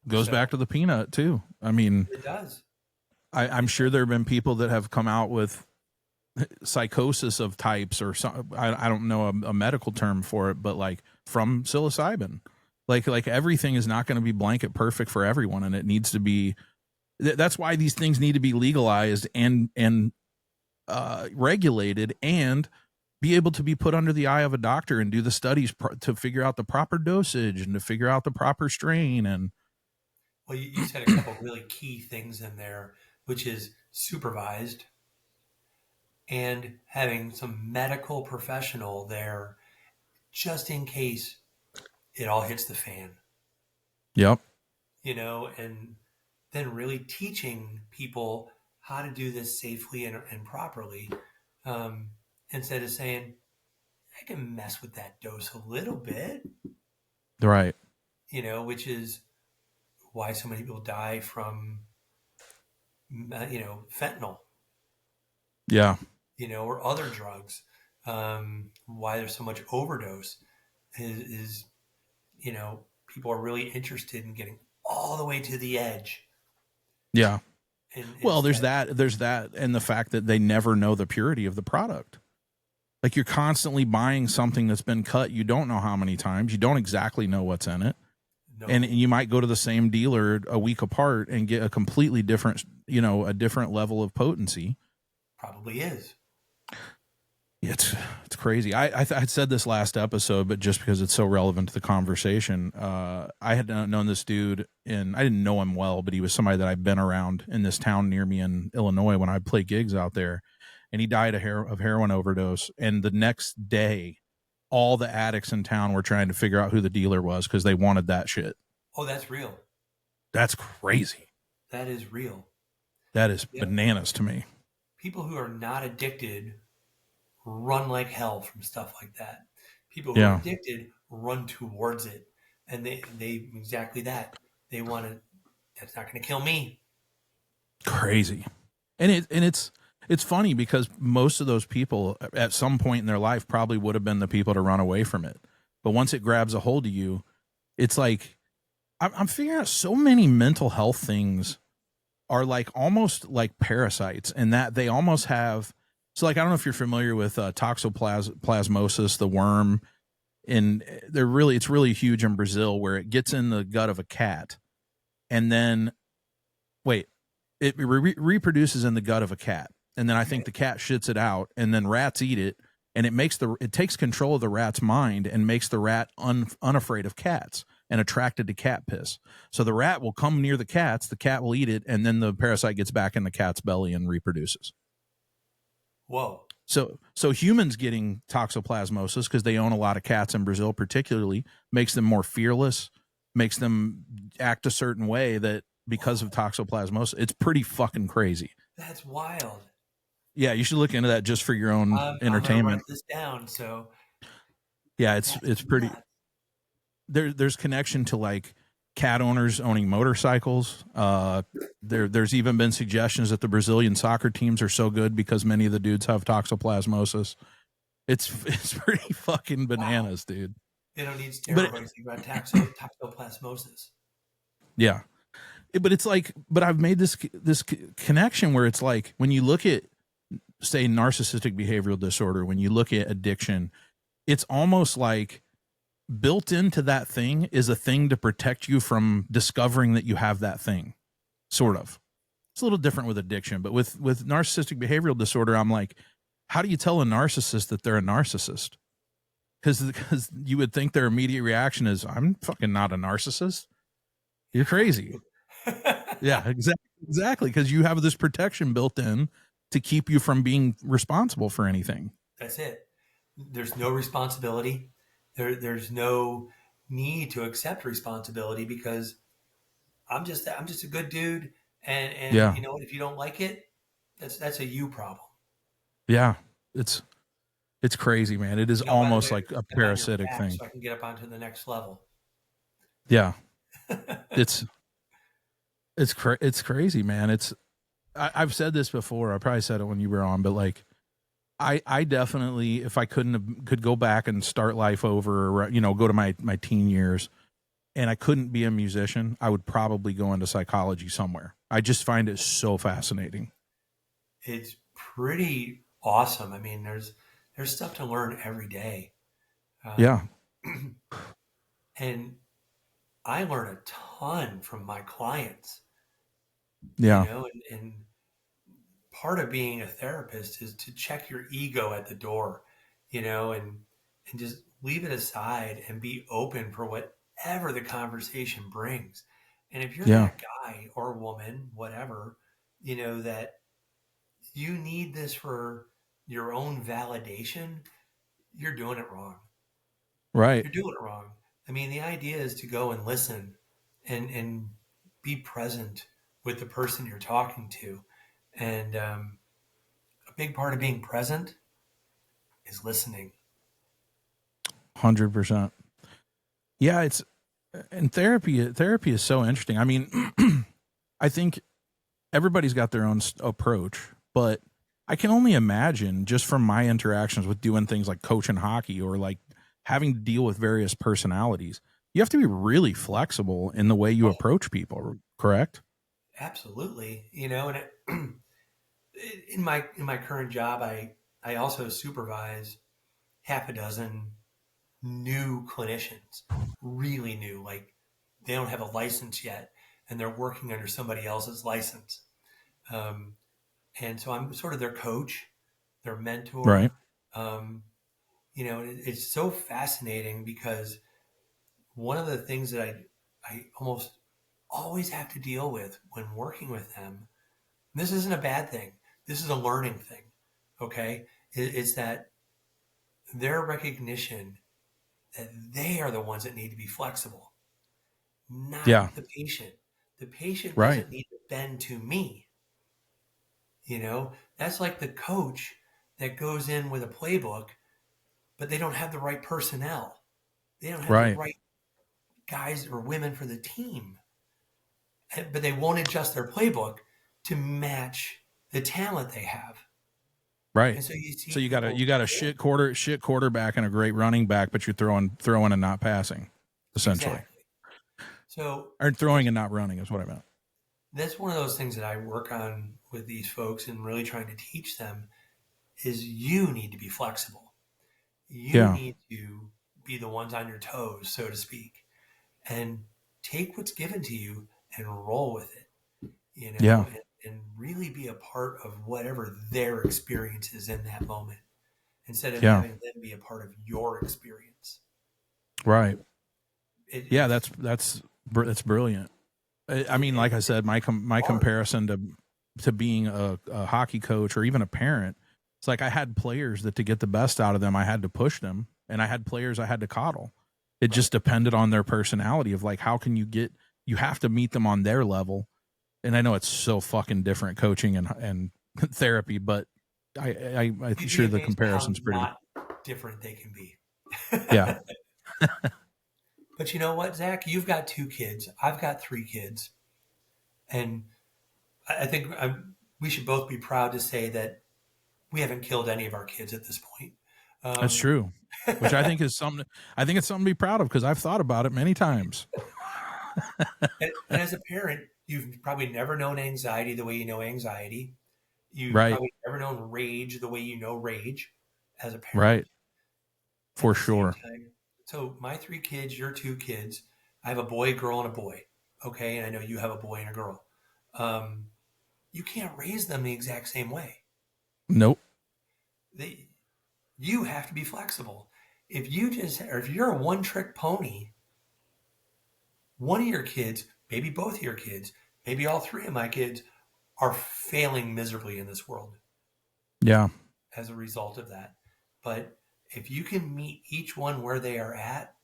Goes back to the peanut too. I mean, it does. I'm sure there have been people that have come out with psychosis of types or some, I don't know a medical term for it, but like from psilocybin, like everything is not going to be blanket perfect for everyone. And it needs to be, that's why these things need to be legalized and regulated, and be able to be put under the eye of a doctor and do the studies to figure out the proper dosage and to figure out the proper strain. And well, you said a couple really key things in there, which is supervised and having some medical professional there just in case it all hits the fan. Yep. And then really teaching people how to do this safely and properly, instead of saying, I can mess with that dose a little bit. Right. Which is why so many people die from, fentanyl. Yeah. Or other drugs. Why there's so much overdose is people are really interested in getting all the way to the edge. Yeah. Well, there's that, and the fact that they never know the purity of the product. Like you're constantly buying something that's been cut. You don't know how many times. You don't exactly know what's in it. No. And you might go to the same dealer a week apart and get a completely different, a different level of potency. Probably is. It's crazy. I said this last episode, but just because it's so relevant to the conversation, I had known this dude, and I didn't know him well, but he was somebody that I've been around in this town near me in Illinois when I play gigs out there, and he died of heroin overdose. And the next day, all the addicts in town were trying to figure out who the dealer was because they wanted that shit. Oh, that's real. That's crazy. That is real. That is bananas to me. People who are not addicted run like hell from stuff like that. People who are addicted run towards it, and they exactly that. They want to. That's not going to kill me. Crazy, and it's funny because most of those people at some point in their life probably would have been the people to run away from it, but once it grabs a hold of you, it's like I'm figuring out so many mental health things are like almost like parasites, and that they almost have. So, like, I don't know if you're familiar with toxoplasmosis, the worm, and it's really huge in Brazil, where it gets in the gut of a cat, and then, it reproduces in the gut of a cat, and then I think the cat shits it out, and then rats eat it, and it takes control of the rat's mind and makes the rat unafraid of cats and attracted to cat piss. So the rat will come near the cat will eat it, and then the parasite gets back in the cat's belly and reproduces. Whoa. So humans getting toxoplasmosis because they own a lot of cats in Brazil particularly makes them more fearless, makes them act a certain way that because of toxoplasmosis. It's pretty fucking crazy. That's wild. Yeah, you should look into that just for your own entertainment. I'm gonna write this down, so yeah, it's pretty. There's connection to like cat owners owning motorcycles. There's even been suggestions that the Brazilian soccer teams are so good because many of the dudes have toxoplasmosis. It's pretty fucking bananas, dude. They don't need steroids. They got toxoplasmosis. Yeah, but it's like, but I've made this connection where it's like when you look at, say, narcissistic behavioral disorder, when you look at addiction, it's almost like built into that thing is a thing to protect you from discovering that you have that thing, sort of. It's a little different with addiction, but with narcissistic behavioral disorder, I'm like, how do you tell a narcissist that they're a narcissist? Because you would think their immediate reaction is, I'm fucking not a narcissist. You're crazy. Yeah, exactly. Because you have this protection built in to keep you from being responsible for anything. That's it. There's no responsibility. There's no need to accept responsibility because I'm just a good dude, and you know what? If you don't like it, that's a you problem. Yeah, it's crazy, man. It is almost like a parasitic thing. So I can get up onto the next level. Yeah, it's crazy, man. I've said this before. I probably said it when you were on, but like, I definitely, if I could go back and start life over, or, go to my teen years, and I couldn't be a musician, I would probably go into psychology somewhere. I just find it so fascinating. It's pretty awesome. I mean, there's stuff to learn every day. Yeah. And I learn a ton from my clients. Yeah. And part of being a therapist is to check your ego at the door, and just leave it aside and be open for whatever the conversation brings. And if you're that guy or woman, whatever, that you need this for your own validation, you're doing it wrong. Right. You're doing it wrong. I mean, the idea is to go and listen and be present with the person you're talking to. And a big part of being present is listening. 100%. Yeah, and therapy is so interesting. I mean, I think everybody's got their own approach, but I can only imagine just from my interactions with doing things like coaching hockey or like having to deal with various personalities, you have to be really flexible in the way you approach people, correct? Absolutely. And in my current job, I also supervise half a dozen new clinicians, really new, like they don't have a license yet and they're working under somebody else's license. And so I'm sort of their coach, their mentor. Right. It's so fascinating because one of the things that I almost always have to deal with when working with them, and this isn't a bad thing, this is a learning thing, okay, is that their recognition that they are the ones that need to be flexible, not Yeah. the patient. The patient Right. doesn't need to bend to me. That's like the coach that goes in with a playbook, but they don't have the right personnel. They don't have the Right. right guys or women for the team, but they won't adjust their playbook to match the talent they have. Right. And so you see So you got people a shit quarterback and a great running back, but you're throwing and not passing, essentially. exactly. So Or throwing and not running is what I meant. that's one of those things that I work on with these folks and really trying to teach them is you need to be flexible. You Yeah. need to be the ones on your toes, so to speak, and take what's given to you and roll with it, Yeah. and really be a part of whatever their experience is in that moment instead of Yeah. having them be a part of your experience. Right. It, Yeah. it's That's brilliant. I mean, it, like I said, my hard. comparison to being a hockey coach or even a parent, it's like I had players that to get the best out of them, I had to push them, and I had players I had to coddle. It just depended on their personality of like, how can you have to meet them on their level. And I know it's so fucking different coaching and therapy, but I'm You'd be sure the amazed by how comparison's pretty. not different they can be. Yeah. But you know what, Zach? You've got 2 kids. I've got 3 kids. And I think we should both be proud to say that we haven't killed any of our kids at this point. That's Um, true. Which I think is something. I think it's something to be proud of because I've thought about it many times. and as a parent, you've probably never known anxiety the way you know anxiety. You've Right. probably never known rage the way you know rage as a parent. Right. At For the same sure. time, so my 3 kids, your 2 kids, I have a boy, girl, and a boy. Okay, and I know you have a boy and a girl. Um, you can't raise them the exact same way. Nope. They, you have to be flexible. If you're a one-trick pony, one of your kids, maybe both of your kids, maybe all 3 of my kids are failing miserably in this world Yeah. as a result of that. But if you can meet each one where they are at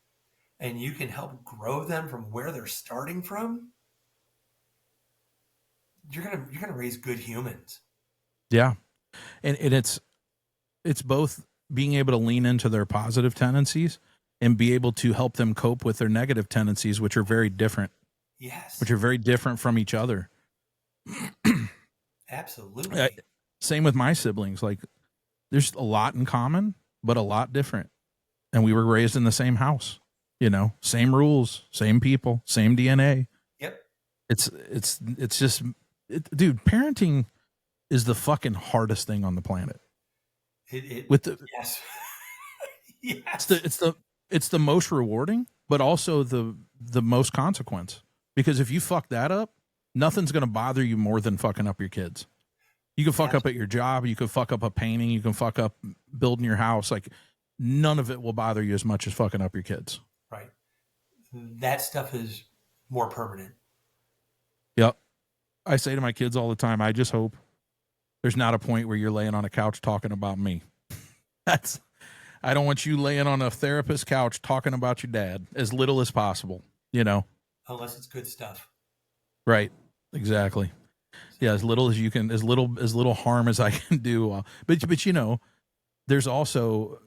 and you can help grow them from where they're starting from, you're gonna raise good humans. Yeah. And it's both being able to lean into their positive tendencies and be able to help them cope with their negative tendencies, which are very different, Yes, which are very different from each other. absolutely. Same with my siblings. Like there's a lot in common, but a lot different. And we were raised in the same house, same rules, same people, same DNA. Yep. It's just, dude, parenting is the fucking hardest thing on the planet. With the, Yes. it's Yes. it's the most rewarding, but also the most consequence. Because if you fuck that up, nothing's gonna bother you more than fucking up your kids. You can fuck up at your job, you can fuck up a painting, you can fuck up building your house. Like none of it will bother you as much as fucking up your kids. Right. That stuff is more permanent. Yep. I say to my kids all the time, I just hope there's not a point where you're laying on a couch talking about me. I don't want you laying on a therapist couch talking about your dad as little as possible, Unless it's good stuff. Right. Exactly. Yeah, as little as you can, as little harm as I can do. But there's also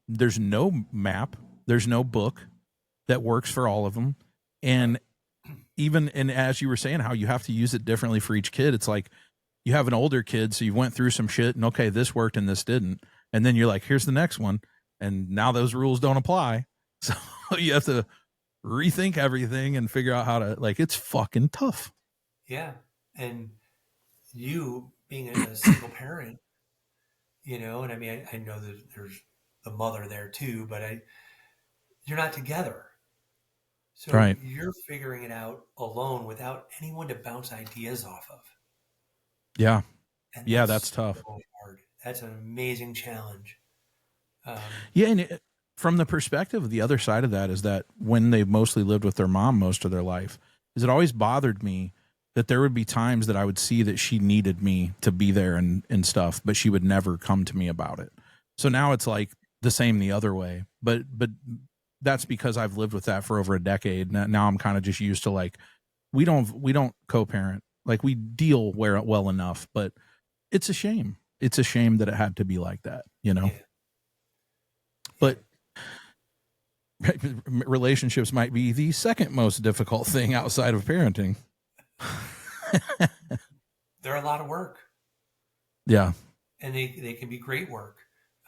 there's no map, there's no book that works for all of them, and as you were saying, how you have to use it differently for each kid. It's like you have an older kid, so you went through some shit, and okay, this worked and this didn't, and then you're like, here's the next one, and now those rules don't apply, so you have to rethink everything and figure out how to it's fucking tough. Yeah. And you being a single parent, and I mean, I know that there's the mother there too, but you're not together. So Right. you're figuring it out alone without anyone to bounce ideas off of. Yeah. And Yeah, that's tough. so hard. That's an amazing challenge. Yeah, and from the perspective of the other side of that is that when they've mostly lived with their mom most of their life, is it always bothered me that there would be times that I would see that she needed me to be there and stuff, but she would never come to me about it. So now it's like the same the other way. But that's because I've lived with that for over a decade. Now I'm kind of just used to like we don't co-parent. Like we deal well enough, but it's a shame. It's a shame that it had to be like that, you know. Yeah. But relationships might be the second most difficult thing outside of parenting. They're a lot of work. Yeah. And they can be great work.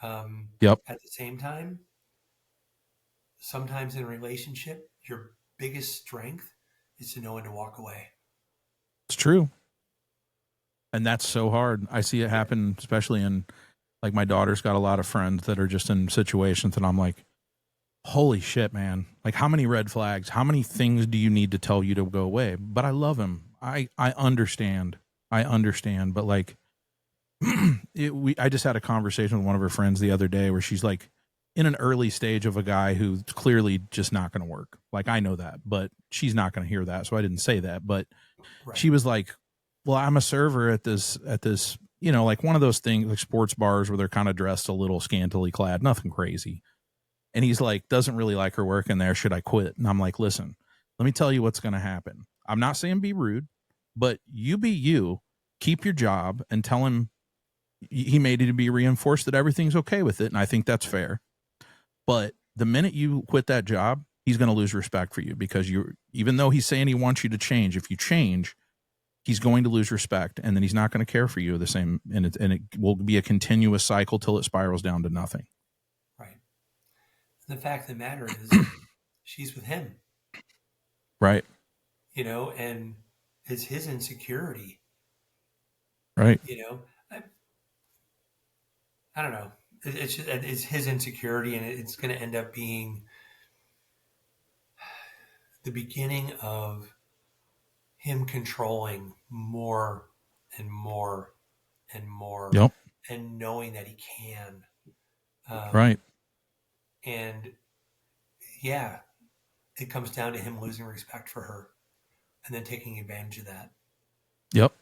Yep. At the same time, sometimes in a relationship, your biggest strength is to know when to walk away. It's true. And that's so hard. I see it happen, especially in, like, my daughter's got a lot of friends that are just in situations that I'm like, holy shit, man. Like, how many red flags? How many things do you need to tell you to go away? But I love him. I understand. But like, I just had a conversation with one of her friends the other day where she's like in an early stage of a guy who's clearly just not going to work. Like, I know that, but she's not going to hear that. So I didn't say that, but she was like, well, I'm a server at this, you know, like one of those things, like sports bars where they're kind of dressed a little scantily clad, nothing crazy. And he's like, doesn't really like her working there. Should I quit? And I'm like, listen, let me tell you what's going to happen. I'm not saying be rude, but you be you, keep your job, and tell him he made it to be reinforced that everything's okay with it. And I think that's fair. But the minute you quit that job, he's going to lose respect for you because even though he's saying he wants you to change, if you change, he's going to lose respect, and then he's not going to care for you the same. And it will be a continuous cycle till it spirals down to nothing. Right. The fact of the matter is she's with him. Right. You know, and it's his insecurity. Right. You know, I don't know. It's his insecurity, and it's going to end up being the beginning of him controlling more and more and more, Yep. and knowing that he can. Right. And yeah, it comes down to him losing respect for her and then taking advantage of that. Yep.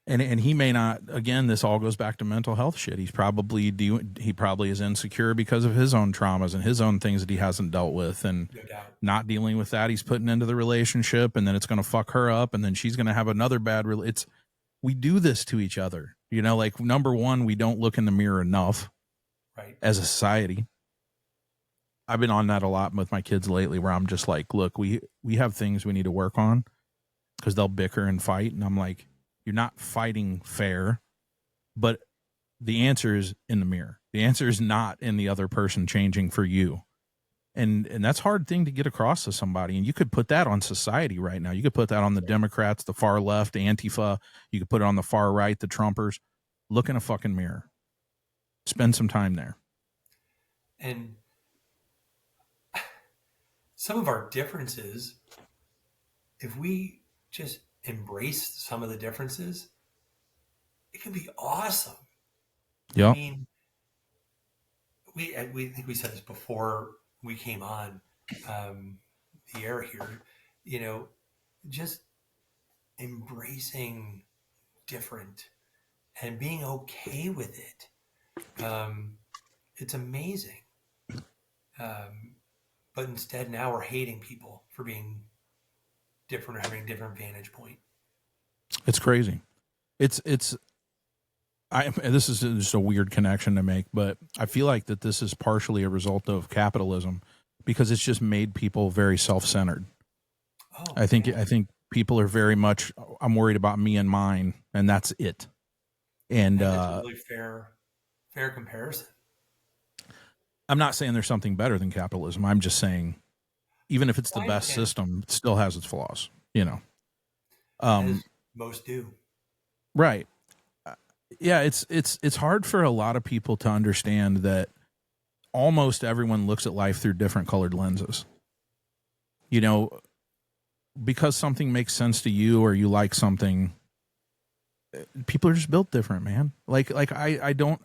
And he may not, again, this all goes back to mental health shit. He probably is insecure because of his own traumas and his own things that he hasn't dealt with, and No doubt. not dealing with that. He's putting into the relationship, and then it's going to fuck her up, and then she's going to have another bad we do this to each other, you know, like, number one, we don't look in the mirror enough, right, as a society. I've been on that a lot with my kids lately, where I'm just like, look, we have things we need to work on, because they'll bicker and fight, and I'm like, you're not fighting fair, but the answer is in the mirror. The answer is not in the other person changing for you. And that's a hard thing to get across to somebody. And you could put that on society right now. You could put that on the Democrats, the far left, Antifa. You could put it on the far right, the Trumpers. Look in a fucking mirror. Spend some time there. And some of our differences, if we just embrace some of the differences, it can be awesome. Yeah. I mean, we think we said this before we came on the air here. You know, just embracing different and being okay with it. It's amazing. But instead, now we're hating people for being different or having a different vantage point. It's crazy. This is just a weird connection to make, but I feel like that this is partially a result of capitalism, because it's just made people very self-centered. Oh, I think people are very much, I'm worried about me and mine, and that's it. And that's a really fair comparison. I'm not saying there's something better than capitalism. I'm just saying, even if it's the best system, it still has its flaws, you know. As most do. Right. Yeah, it's hard for a lot of people to understand that almost everyone looks at life through different colored lenses. You know, because something makes sense to you or you like something, people are just built different, man. Like I don't,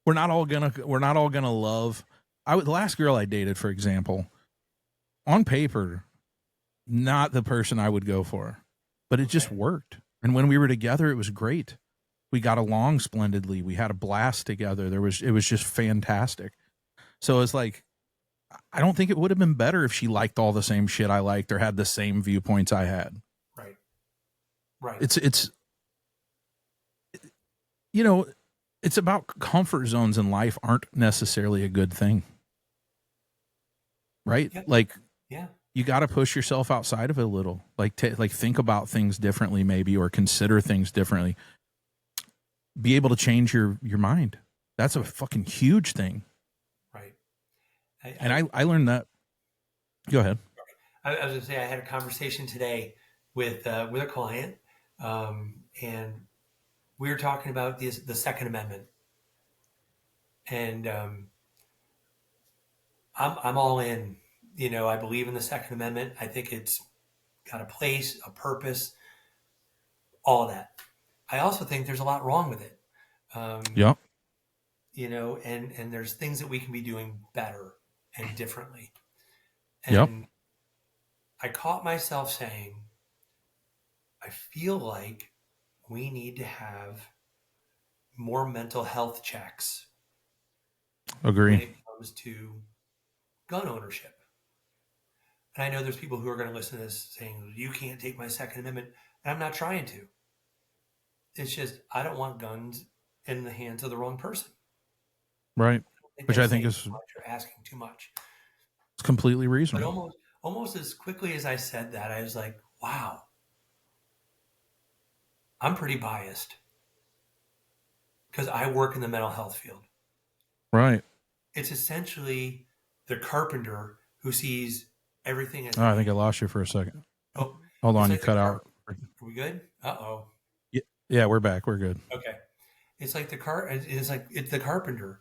we're not all gonna love. The last girl I dated, for example, on paper, not the person I would go for, but it just worked. And when we were together, it was great. We got along splendidly. We had a blast together. It was just fantastic. So it's like, I don't think it would have been better if she liked all the same shit I liked or had the same viewpoints I had. Right. It's you know, it's about comfort zones in life aren't necessarily a good thing. Right? Yep. Like, yeah, you got to push yourself outside of it a little. Like, think about things differently, maybe, or consider things differently. Be able to change your mind. That's a fucking huge thing. Right. I learned that. Go ahead. I was going to say I had a conversation today with a client, and we were talking about the Second Amendment, and I'm all in. I believe in the Second Amendment. I think it's got a place, a purpose, all of that. I also think there's a lot wrong with it. Yeah. And there's things that we can be doing better and differently. Yep. And I caught myself saying, I feel like we need to have more mental health checks. Agree. When it comes to gun ownership. And I know there's people who are going to listen to this saying, you can't take my Second Amendment. And I'm not trying to. It's just, I don't want guns in the hands of the wrong person. Right. Which I think is you're asking too much. It's completely reasonable. But almost as quickly as I said that, I was like, wow, I'm pretty biased because I work in the mental health field. Right. It's essentially the carpenter who sees everything as I think I lost you for a second. Oh, hold on, you cut out. Are we good? Uh-oh. Yeah, we're back. We're good. Okay. It's like it's the carpenter.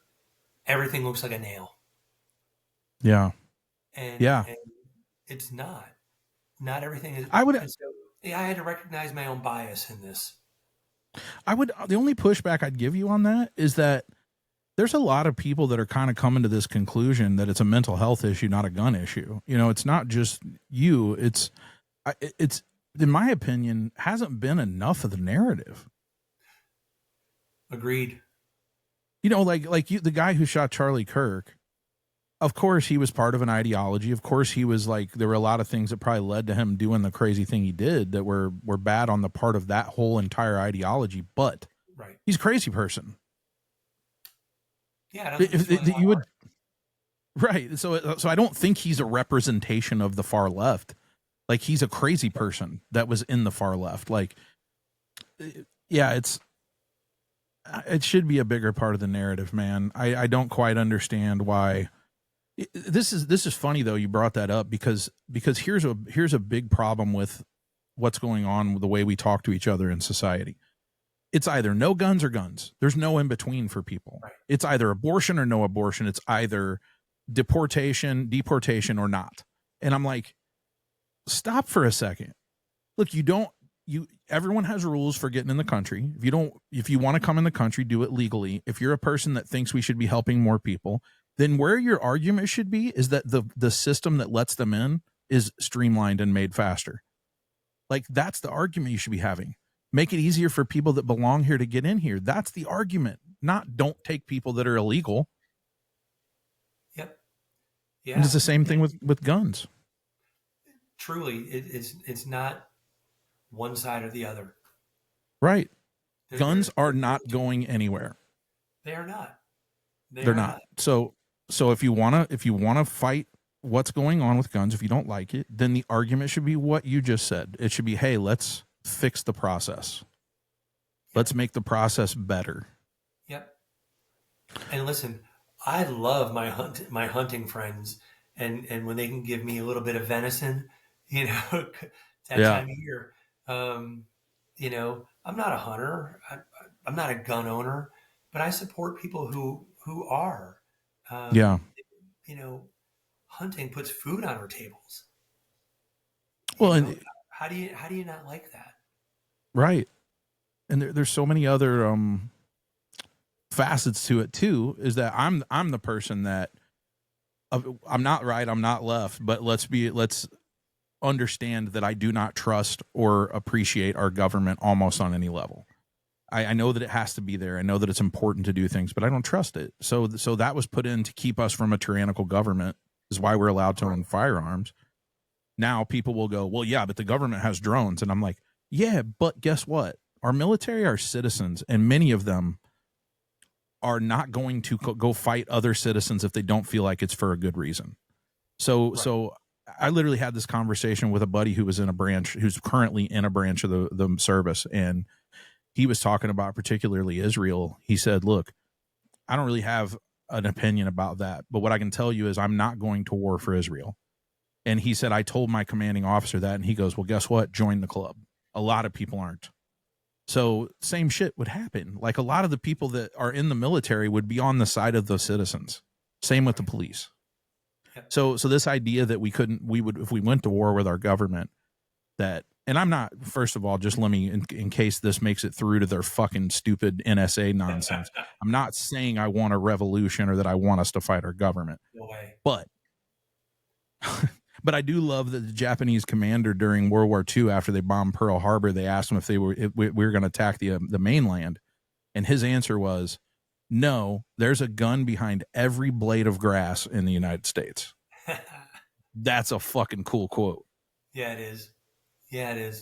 Everything looks like a nail. Yeah. And it's not. Not everything is. I had to recognize my own bias in this. The only pushback I'd give you on that is that there's a lot of people that are kind of coming to this conclusion that it's a mental health issue, not a gun issue. It's not just you. It's in my opinion, hasn't been enough of the narrative. Agreed. Like you, the guy who shot Charlie Kirk, of course he was part of an ideology. Of course he was like, there were a lot of things that probably led to him doing the crazy thing he did that were bad on the part of that whole entire ideology. But he's a crazy person. Yeah. You would. Right. So I don't think he's a representation of the far left. Like, he's a crazy person that was in the far left. Like, yeah, it should be a bigger part of the narrative, man. I don't quite understand why. This is funny though. You brought that up because here's a big problem with what's going on with the way we talk to each other in society. It's either no guns or guns. There's no in between for people. Right. It's either abortion or no abortion. It's either deportation or not. And I'm like, stop for a second. Look, everyone has rules for getting in the country. If you want to come in the country, do it legally. If you're a person that thinks we should be helping more people, then where your argument should be is that the system that lets them in is streamlined and made faster. Like, that's the argument you should be having. Make it easier for people that belong here to get in here. That's the argument, not don't take people that are illegal. Yep. Yeah. And it's the same thing with guns. Truly, it's not one side or the other. Right. Guns are not going anywhere. They are not. They're not. So if you wanna fight what's going on with guns, if you don't like it, then the argument should be what you just said. It should be, hey, let's fix the process. Yep. Let's make the process better. Yep. And listen, I love my hunting friends, and when they can give me a little bit of venison, that time of year. I'm not a hunter. I'm not a gun owner, but I support people who are. Hunting puts food on our tables. Well, how do you not like that? Right. And there's so many other facets to it too, is that I'm the person that I'm not right, I'm not left, but let's understand that I do not trust or appreciate our government almost on any level. I know that it has to be there. I know that it's important to do things, but I don't trust it. So that was put in to keep us from a tyrannical government, is why we're allowed to own firearms. Now people will go, well, yeah, but the government has drones. And I'm like, yeah, but guess what? Our military are citizens, and many of them are not going to go fight other citizens if they don't feel like it's for a good reason. So I literally had this conversation with a buddy who was in a branch, who's currently in a branch of the service, and he was talking about particularly Israel. He said, look, I don't really have an opinion about that, but what I can tell you is I'm not going to war for Israel. And he said, I told my commanding officer that, and he goes, well, guess what? Join the club. A lot of people aren't. So same shit would happen. Like, a lot of the people that are in the military would be on the side of the citizens. Same with the police. So this idea that we would, if we went to war with our government, that, and I'm not, first of all, just let me, in case this makes it through to their fucking stupid NSA nonsense, I'm not saying I want a revolution or that I want us to fight our government. No way. But I do love that the Japanese commander during World War II, after they bombed Pearl Harbor, they asked him if we were going to attack the mainland. And his answer was, no, there's a gun behind every blade of grass in the United States. That's a fucking cool quote. Yeah, it is. Yeah, it is.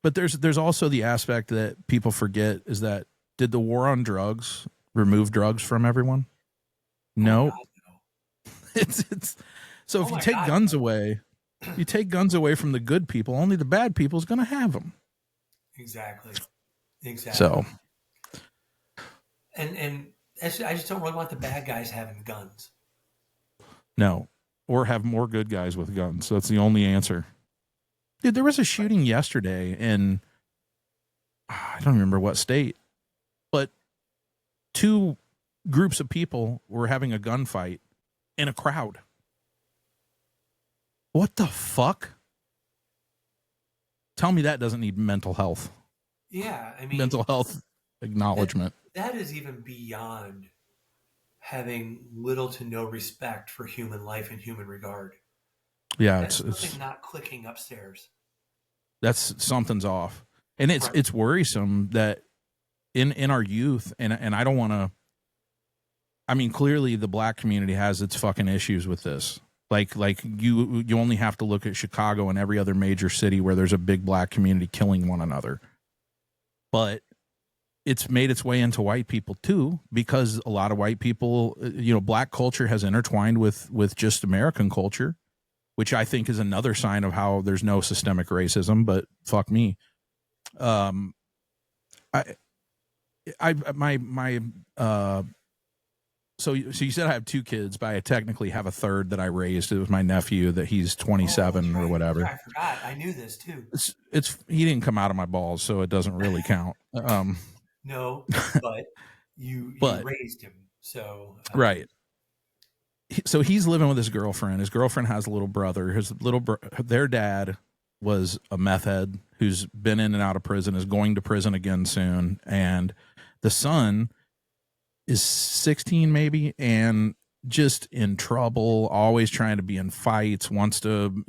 But there's also the aspect that people forget, is that, did the war on drugs remove drugs from everyone? No. God, no. It's so if you take guns away, you take guns away from the good people, only the bad people is going to have them. Exactly. So, and I just don't really want the bad guys having guns. No, or have more good guys with guns. So that's the only answer. Dude, there was a shooting yesterday in, I don't remember what state, but 2 groups of people were having a gunfight in a crowd. What the fuck? Tell me that doesn't need mental health. Yeah, I mean, mental health acknowledgement. That is even beyond having little to no respect for human life and human regard. Yeah, it's not clicking upstairs. That's something's off, and it's worrisome that in our youth, and I don't want to. I mean, clearly the black community has its fucking issues with this. Like you only have to look at Chicago and every other major city where there's a big black community killing one another. But it's made its way into white people too, because a lot of white people, black culture has intertwined with just American culture, which I think is another sign of how there's no systemic racism, but fuck me. So you said I have 2 kids, but I technically have a third that I raised. It was my nephew that he's 27 or whatever. I forgot. I knew this too. He didn't come out of my balls, so it doesn't really count. No, but you raised him. So right. So he's living with his girlfriend. His girlfriend has a little brother. Their dad was a meth head who's been in and out of prison, is going to prison again soon, and the son is 16 maybe, and just in trouble, always trying to be in fights, wants to,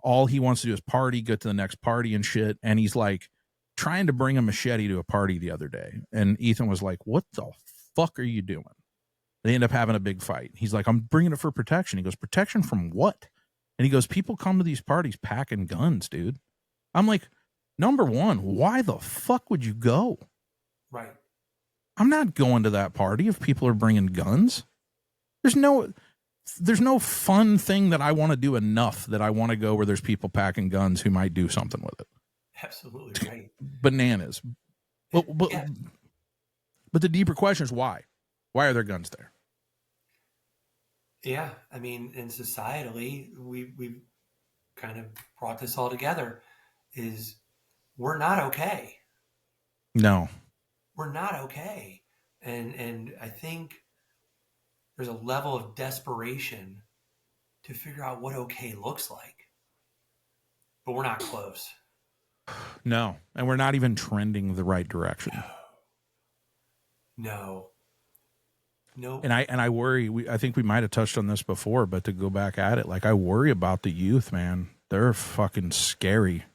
all he wants to do is party, get to the next party and shit. And he's like trying to bring a machete to a party the other day. And Ethan was like, what the fuck are you doing? They end up having a big fight. He's like, I'm bringing it for protection. He goes, protection from what? And he goes, people come to these parties packing guns, dude. I'm like, number one, why the fuck would you go? Right. I'm not going to that party if people are bringing guns. There's no fun thing that I want to do enough that I want to go where there's people packing guns who might do something with it. Absolutely right. Bananas. But the deeper question is why? Why are there guns there? Yeah, I mean, and societally, we've kind of brought this all together. Is we're not okay. No. We're not okay. And I think there's a level of desperation to figure out what okay looks like. But we're not close. No. And we're not even trending the right direction. No. And I worry. I think we might have touched on this before, but to go back at it, like I worry about the youth, man. They're fucking scary.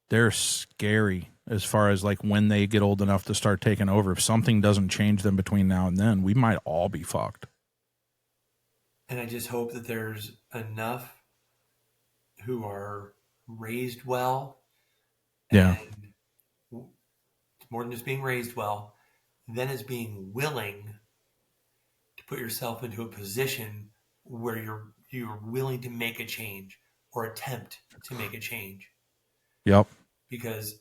They're scary as far as like when they get old enough to start taking over. If something doesn't change them between now and then, we might all be fucked. And I just hope that there's enough who are raised well. Yeah. And more than just being raised well, then is being willing to put yourself into a position where you're willing to make a change or attempt to make a change. Yep. Because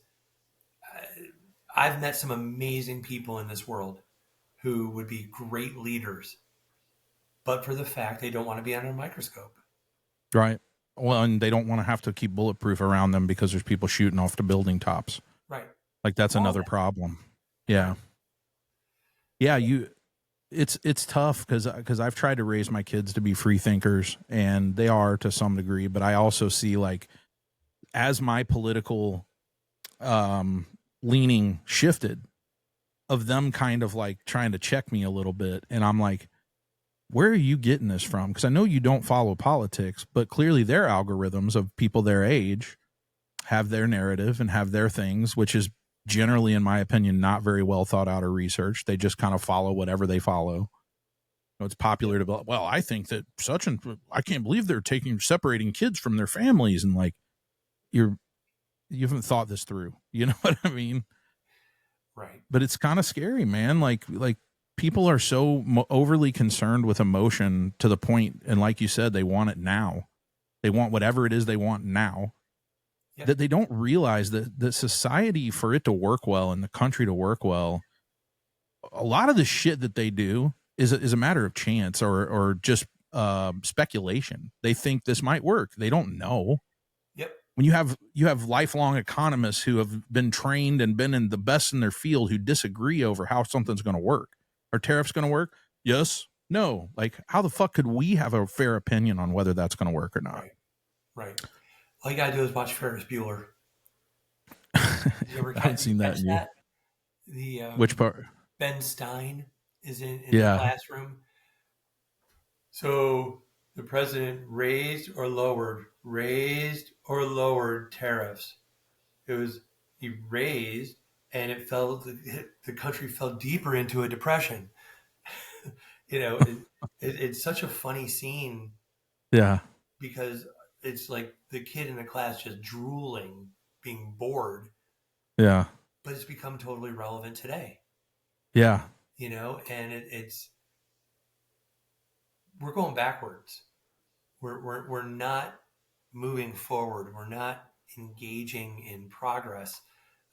I've met some amazing people in this world who would be great leaders, but for the fact they don't want to be under a microscope. Right. Well, and they don't want to have to keep bulletproof around them because there's people shooting off the building tops. Right. Like that's another problem. Yeah. Yeah. It's tough because I've tried to raise my kids to be free thinkers, and they are to some degree, but I also see like as my political leaning shifted, of them kind of like trying to check me a little bit, and I'm like, where are you getting this from? Because I know you don't follow politics, but clearly their algorithms of people their age have their narrative and have their things, which is generally, in my opinion, not very well thought out or researched. They just kind of follow whatever they follow. It's popular to, well, I think that I can't believe they're separating kids from their families. And like, you haven't thought this through. You know what I mean? Right. But it's kind of scary, man. Like people are so overly concerned with emotion to the point, and like you said, they want it now. They want whatever it is they want now. Yep. That they don't realize that the society, for it to work well and the country to work well, a lot of the shit that they do is a matter of chance or just speculation. They think this might work. They don't know. Yep. When you have lifelong economists who have been trained and been in the best in their field who disagree over how something's going to work. Are tariffs going to work? Yes. No. Like, how the fuck could we have a fair opinion on whether that's going to work or not? Right. All you got to do is watch Ferris Bueller. I haven't seen that yet. Which part? Ben Stein is in the classroom. So the president raised or lowered tariffs. He raised, and the country fell deeper into a depression. It's such a funny scene. Yeah. Because it's like the kid in the class just drooling, being bored. Yeah. But it's become totally relevant today. Yeah. And we're going backwards. We're not moving forward. We're not engaging in progress.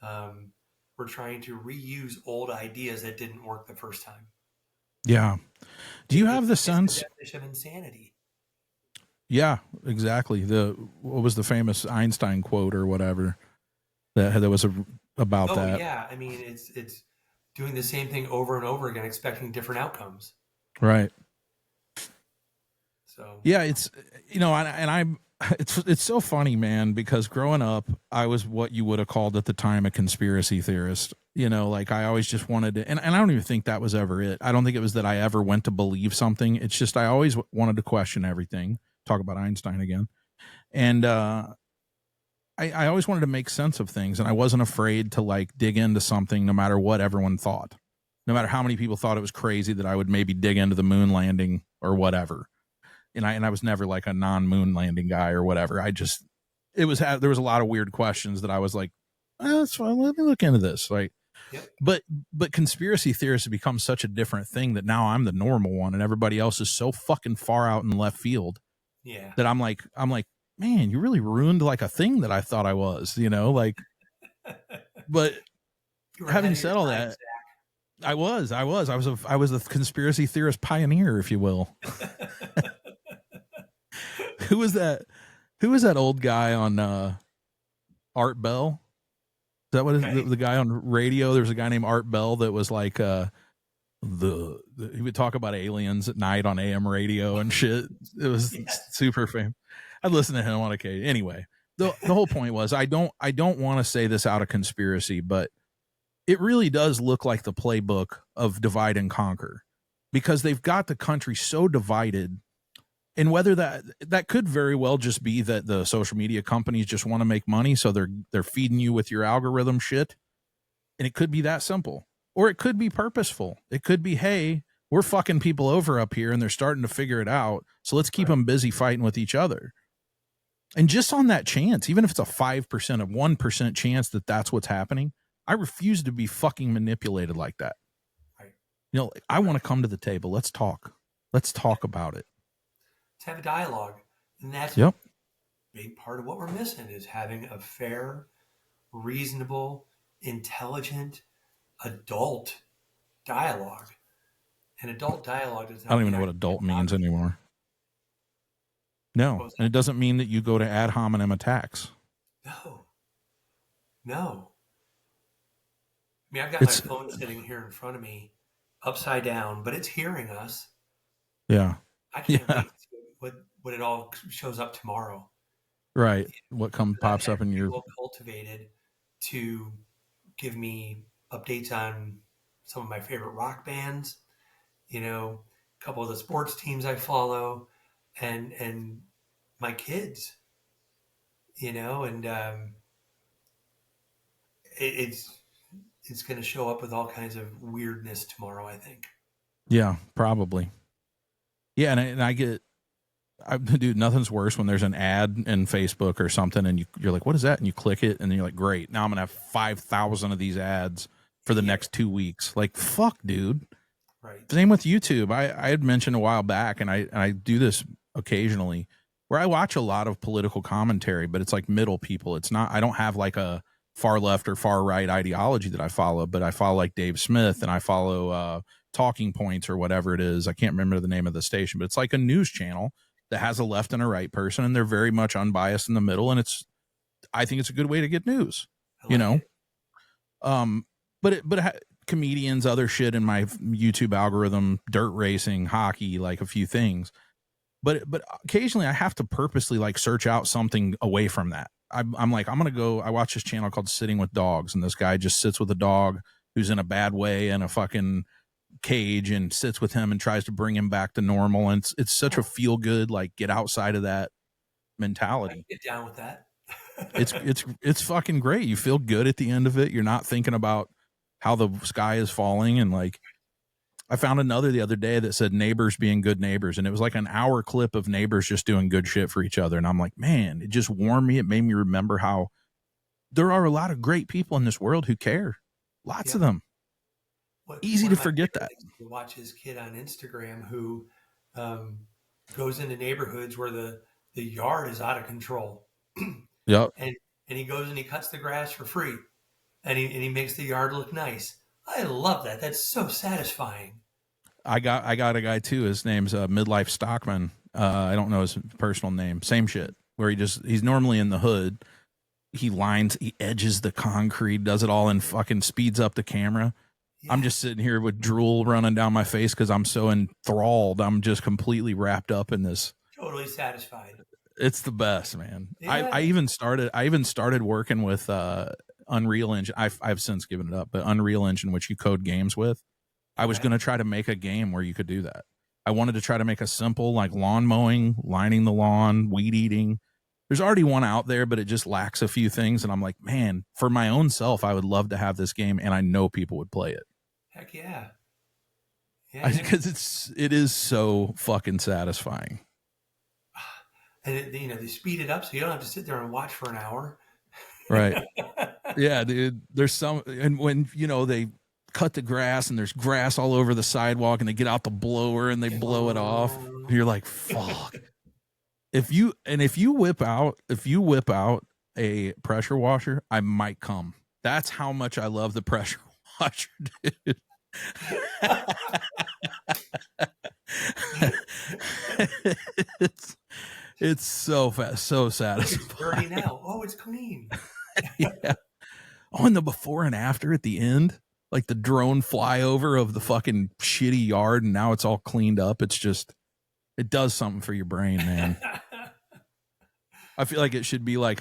We're trying to reuse old ideas that didn't work the first time. Yeah. Do you have the sense? The definition of insanity. Yeah, exactly. What was the famous Einstein quote or whatever that was about that? Oh yeah, I mean it's doing the same thing over and over again, expecting different outcomes. Right. So yeah, it's it's so funny, man, because growing up, I was what you would have called at the time a conspiracy theorist. Like I always just wanted to, and I don't even think that was ever it. I don't think it was that I ever went to believe something. It's just I always wanted to question everything. Talk about Einstein again. And I always wanted to make sense of things, and I wasn't afraid to like dig into something no matter what everyone thought. No matter how many people thought it was crazy that I would maybe dig into the moon landing or whatever. And I was never like a non-moon landing guy or whatever. There was a lot of weird questions that I was like, that's fine, let me look into this. Like, yep. But conspiracy theorists have become such a different thing that now I'm the normal one and everybody else is so fucking far out in left field. Yeah. That I'm like, man, you really ruined like a thing that I thought I was, like, but having said all that, I was a conspiracy theorist pioneer, if you will. Who was that old guy on Art Bell? Is that what the guy on radio? There's a guy named Art Bell that was like he would talk about aliens at night on AM radio and shit. It was super famous. I'd listen to him on occasion. Anyway, the whole point was I don't want to say this out of conspiracy, but it really does look like the playbook of divide and conquer, because they've got the country so divided. And whether that could very well just be that the social media companies just want to make money, so they're feeding you with your algorithm shit, and it could be that simple, or it could be purposeful. It could be, hey, we're fucking people over up here, and they're starting to figure it out, so let's keep them busy fighting with each other. And just on that chance, even if it's a 5% of 1% chance that that's what's happening, I refuse to be fucking manipulated like that. Right. You know, I want to come to the table. Let's talk. Let's talk about it. To have a dialogue. And that's Yep. a big part of what we're missing, is having a fair, reasonable, intelligent, adult dialogue. An adult dialogue does not I don't even mean know what adult means anymore. No. And it doesn't mean that you go to ad hominem attacks. No. I mean, I've got my phone sitting here in front of me, upside down, but it's hearing us. Yeah. I can't wait to see what it all shows up tomorrow. Right. What pops up in your... cultivated to give me updates on some of my favorite rock bands, you know, a couple of the sports teams I follow, and my kids, you know, and it's going to show up with all kinds of weirdness tomorrow, I think. Yeah, probably. Yeah, and I get, dude, nothing's worse when there's an ad in Facebook or something, and you're like, what is that? And you click it, and then you're like, great, now I'm going to have 5,000 of these ads for the next 2 weeks. Like, fuck, dude. Right. Same with YouTube. I had mentioned a while back, and I do this occasionally, where I watch a lot of political commentary, but it's like middle people. It's not, I don't have like a far left or far right ideology that I follow, but I follow like Dave Smith, and I follow Talking Points or whatever it is. I can't remember the name of the station, but it's like a news channel that has a left and a right person, and they're very much unbiased in the middle. And I think it's a good way to get news, you know? But comedians, other shit in my YouTube algorithm, dirt racing, hockey, like a few things. But occasionally I have to purposely like search out something away from that. I'm like, I'm going to go, I watch this channel called Sitting with Dogs, and this guy just sits with a dog who's in a bad way in a fucking cage, and sits with him and tries to bring him back to normal. And it's such a feel good, like, get outside of that mentality. Get down with that. it's fucking great. You feel good at the end of it. You're not thinking about how the sky is falling. And like, I found another the other day that said neighbors being good neighbors, and it was like an hour clip of neighbors just doing good shit for each other. And I'm like, man, it just warmed me. It made me remember how there are a lot of great people in this world who care. Lots of them. Easy to forget that. To watch his kid on Instagram who goes into neighborhoods where the yard is out of control. Yep. And he goes and he cuts the grass for free, and he makes the yard look nice. I love that. That's so satisfying. I got a guy too. His name's Midlife Stockman. I don't know his personal name. Same shit. Where he's normally in the hood. He edges the concrete, does it all, and fucking speeds up the camera. Yeah. I'm just sitting here with drool running down my face because I'm so enthralled. I'm just completely wrapped up in this. Totally satisfied. It's the best, man. Yeah. I even started working with Unreal Engine. I've since given it up, but Unreal Engine, which you code games with. I was going to try to make a game where you could do that. I wanted to try to make a simple, like, lawn mowing, lining the lawn, weed eating. There's already one out there, but it just lacks a few things. And I'm like, man, for my own self, I would love to have this game, and I know people would play it. Heck yeah. Because it is so fucking satisfying. And they speed it up so you don't have to sit there and watch for an hour. Right. Yeah, dude. There's some, and when they cut the grass and there's grass all over the sidewalk, and they get out the blower and they blow it off, you're like, fuck. If you whip out a pressure washer, I might come. That's how much I love the pressure washer, dude. It's so fast, so satisfying. It's dirty now. Oh, it's clean. Yeah. Oh, and the before and after at the end, like the drone flyover of the fucking shitty yard, and now it's all cleaned up. It's just, it does something for your brain, man. I feel like it should be like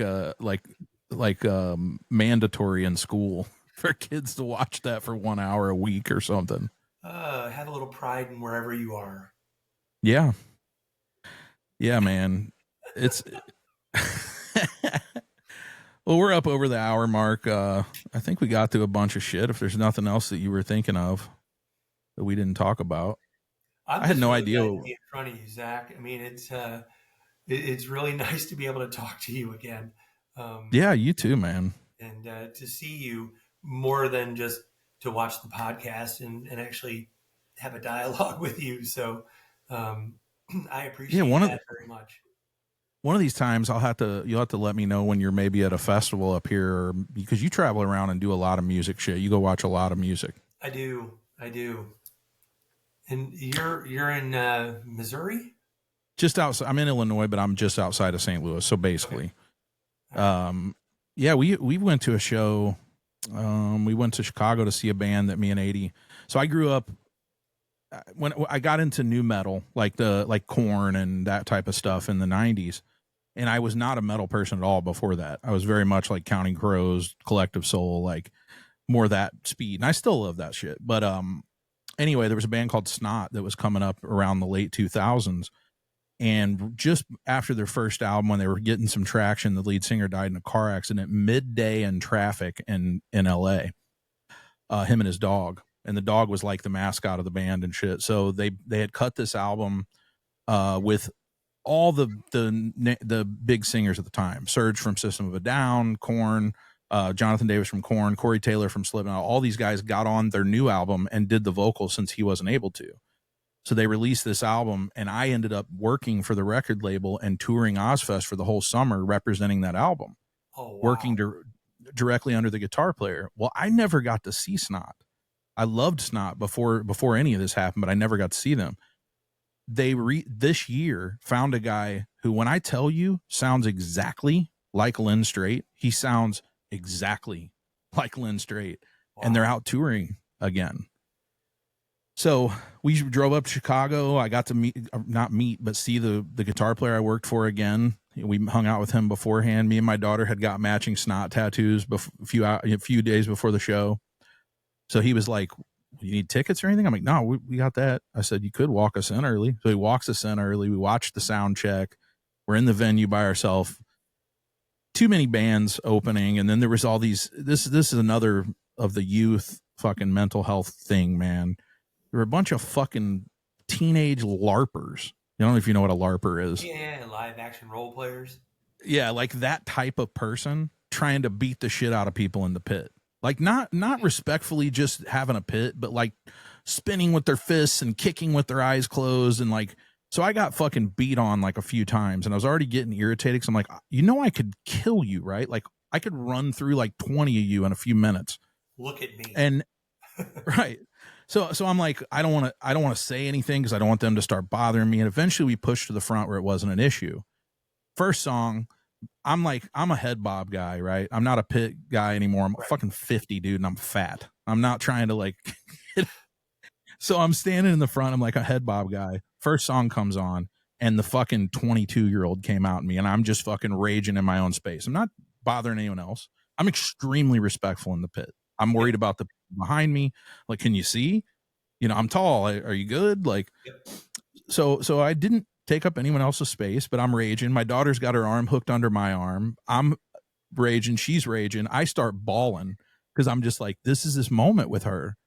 mandatory in school. for kids to watch that for 1 hour a week or something. Have a little pride in wherever you are. Yeah. Yeah, man. It's well, we're up over the hour mark. I think we got through a bunch of shit. If there's nothing else that you were thinking of that we didn't talk about. I had no idea. Glad to be in front of you, Zach. I mean, it's really nice to be able to talk to you again. Yeah, you too, man. And to see you more than just to watch the podcast and actually have a dialogue with you. So I appreciate that very much. One of these times you'll have to let me know when you're maybe at a festival up here, because you travel around and do a lot of music shit. You go watch a lot of music. I do. And you're in Missouri? Just outside. I'm in Illinois, but I'm just outside of St. Louis. So basically, okay. Yeah, we went to a show. We went to Chicago to see a band that me and 80. So I grew up when I got into nu metal, like Korn and that type of stuff in the 90s. And I was not a metal person at all before that. I was very much like Counting Crows, Collective Soul, like more that speed. And I still love that shit. But anyway, there was a band called Snot that was coming up around the late 2000s. And just after their first album, when they were getting some traction, the lead singer died in a car accident midday in traffic in LA, him and his dog. And the dog was like the mascot of the band and shit. So they had cut this album with all the big singers at the time: Serge from System of a Down, Korn, Jonathan Davis from Korn, Corey Taylor from Slipknot. All these guys got on their new album and did the vocals since he wasn't able to. So they released this album, and I ended up working for the record label and touring Ozfest for the whole summer, representing that album. Oh, wow. Working directly under the guitar player. Well, I never got to see Snot. I loved Snot before any of this happened, but I never got to see them. They this year found a guy who, when I tell you, sounds exactly like Lynn Straight. He sounds exactly like Lynn Straight. Wow. And they're out touring again. So we drove up to Chicago. I got to see the guitar player I worked for again. We hung out with him beforehand. Me and my daughter had got matching Snot tattoos a few days before the show. So he was like, "You need tickets or anything?" I'm like, "No, we got that." I said, "You could walk us in early." So he walks us in early. We watched the sound check. We're in the venue by ourselves. Too many bands opening. And then there was all these, this is another of the youth fucking mental health thing, man. There were a bunch of fucking teenage LARPers. I don't know if you know what a LARPer is. Yeah, live action role players. Yeah, like that type of person trying to beat the shit out of people in the pit. Like not respectfully just having a pit, but like spinning with their fists and kicking with their eyes closed. And like, so I got fucking beat on like a few times, and I was already getting irritated. Cause I'm like, I could kill you, right? Like I could run through like 20 of you in a few minutes. Look at me. And right. So I'm like, I don't want to say anything because I don't want them to start bothering me. And eventually we pushed to the front where it wasn't an issue. First song, I'm a head bob guy, right? I'm not a pit guy anymore. I'm fucking 50, dude, and I'm fat. I'm not trying to like. So I'm standing in the front. I'm like a head bob guy. First song comes on, and the fucking 22-year-old came out in me, and I'm just fucking raging in my own space. I'm not bothering anyone else. I'm extremely respectful in the pit. I'm worried about the behind me. Like, can you see? I'm tall. Are you good? Like, so I didn't take up anyone else's space, but I'm raging. My daughter's got her arm hooked under my arm. I'm raging. She's raging. I start bawling because I'm just like, this is this moment with her.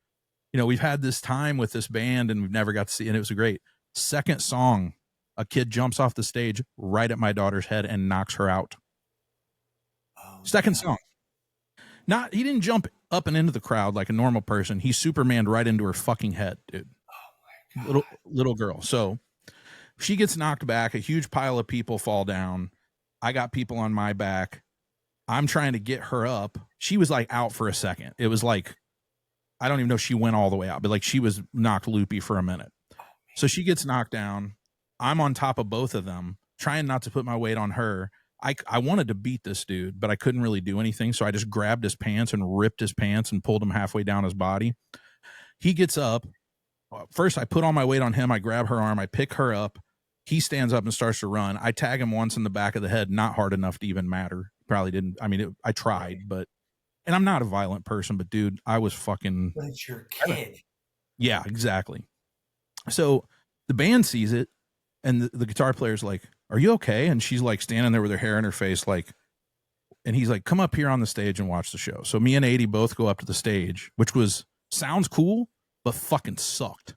We've had this time with this band and we've never got to see, and it was great. Second song, a kid jumps off the stage right at my daughter's head and knocks her out. Oh, second song. He didn't jump up and into the crowd like a normal person. He Supermaned right into her fucking head, dude. Oh my God. Little girl. So she gets knocked back. A huge pile of people fall down. I got people on my back. I'm trying to get her up. She was like out for a second. It was like, I don't even know if she went all the way out, but like she was knocked loopy for a minute. So she gets knocked down. I'm on top of both of them, trying not to put my weight on her. I wanted to beat this dude, but I couldn't really do anything. So I just grabbed his pants and ripped his pants and pulled him halfway down his body. He gets up. First, I put all my weight on him. I grab her arm. I pick her up. He stands up and starts to run. I tag him once in the back of the head, not hard enough to even matter. Probably didn't. I mean, I tried, but and I'm not a violent person, but dude, I was fucking. But it's your kid. Yeah, exactly. So the band sees it, and the guitar player's like, "Are you okay?" And she's like standing there with her hair in her face, like, and he's like, "Come up here on the stage and watch the show." So me and 80 both go up to the stage, which sounds cool, but fucking sucked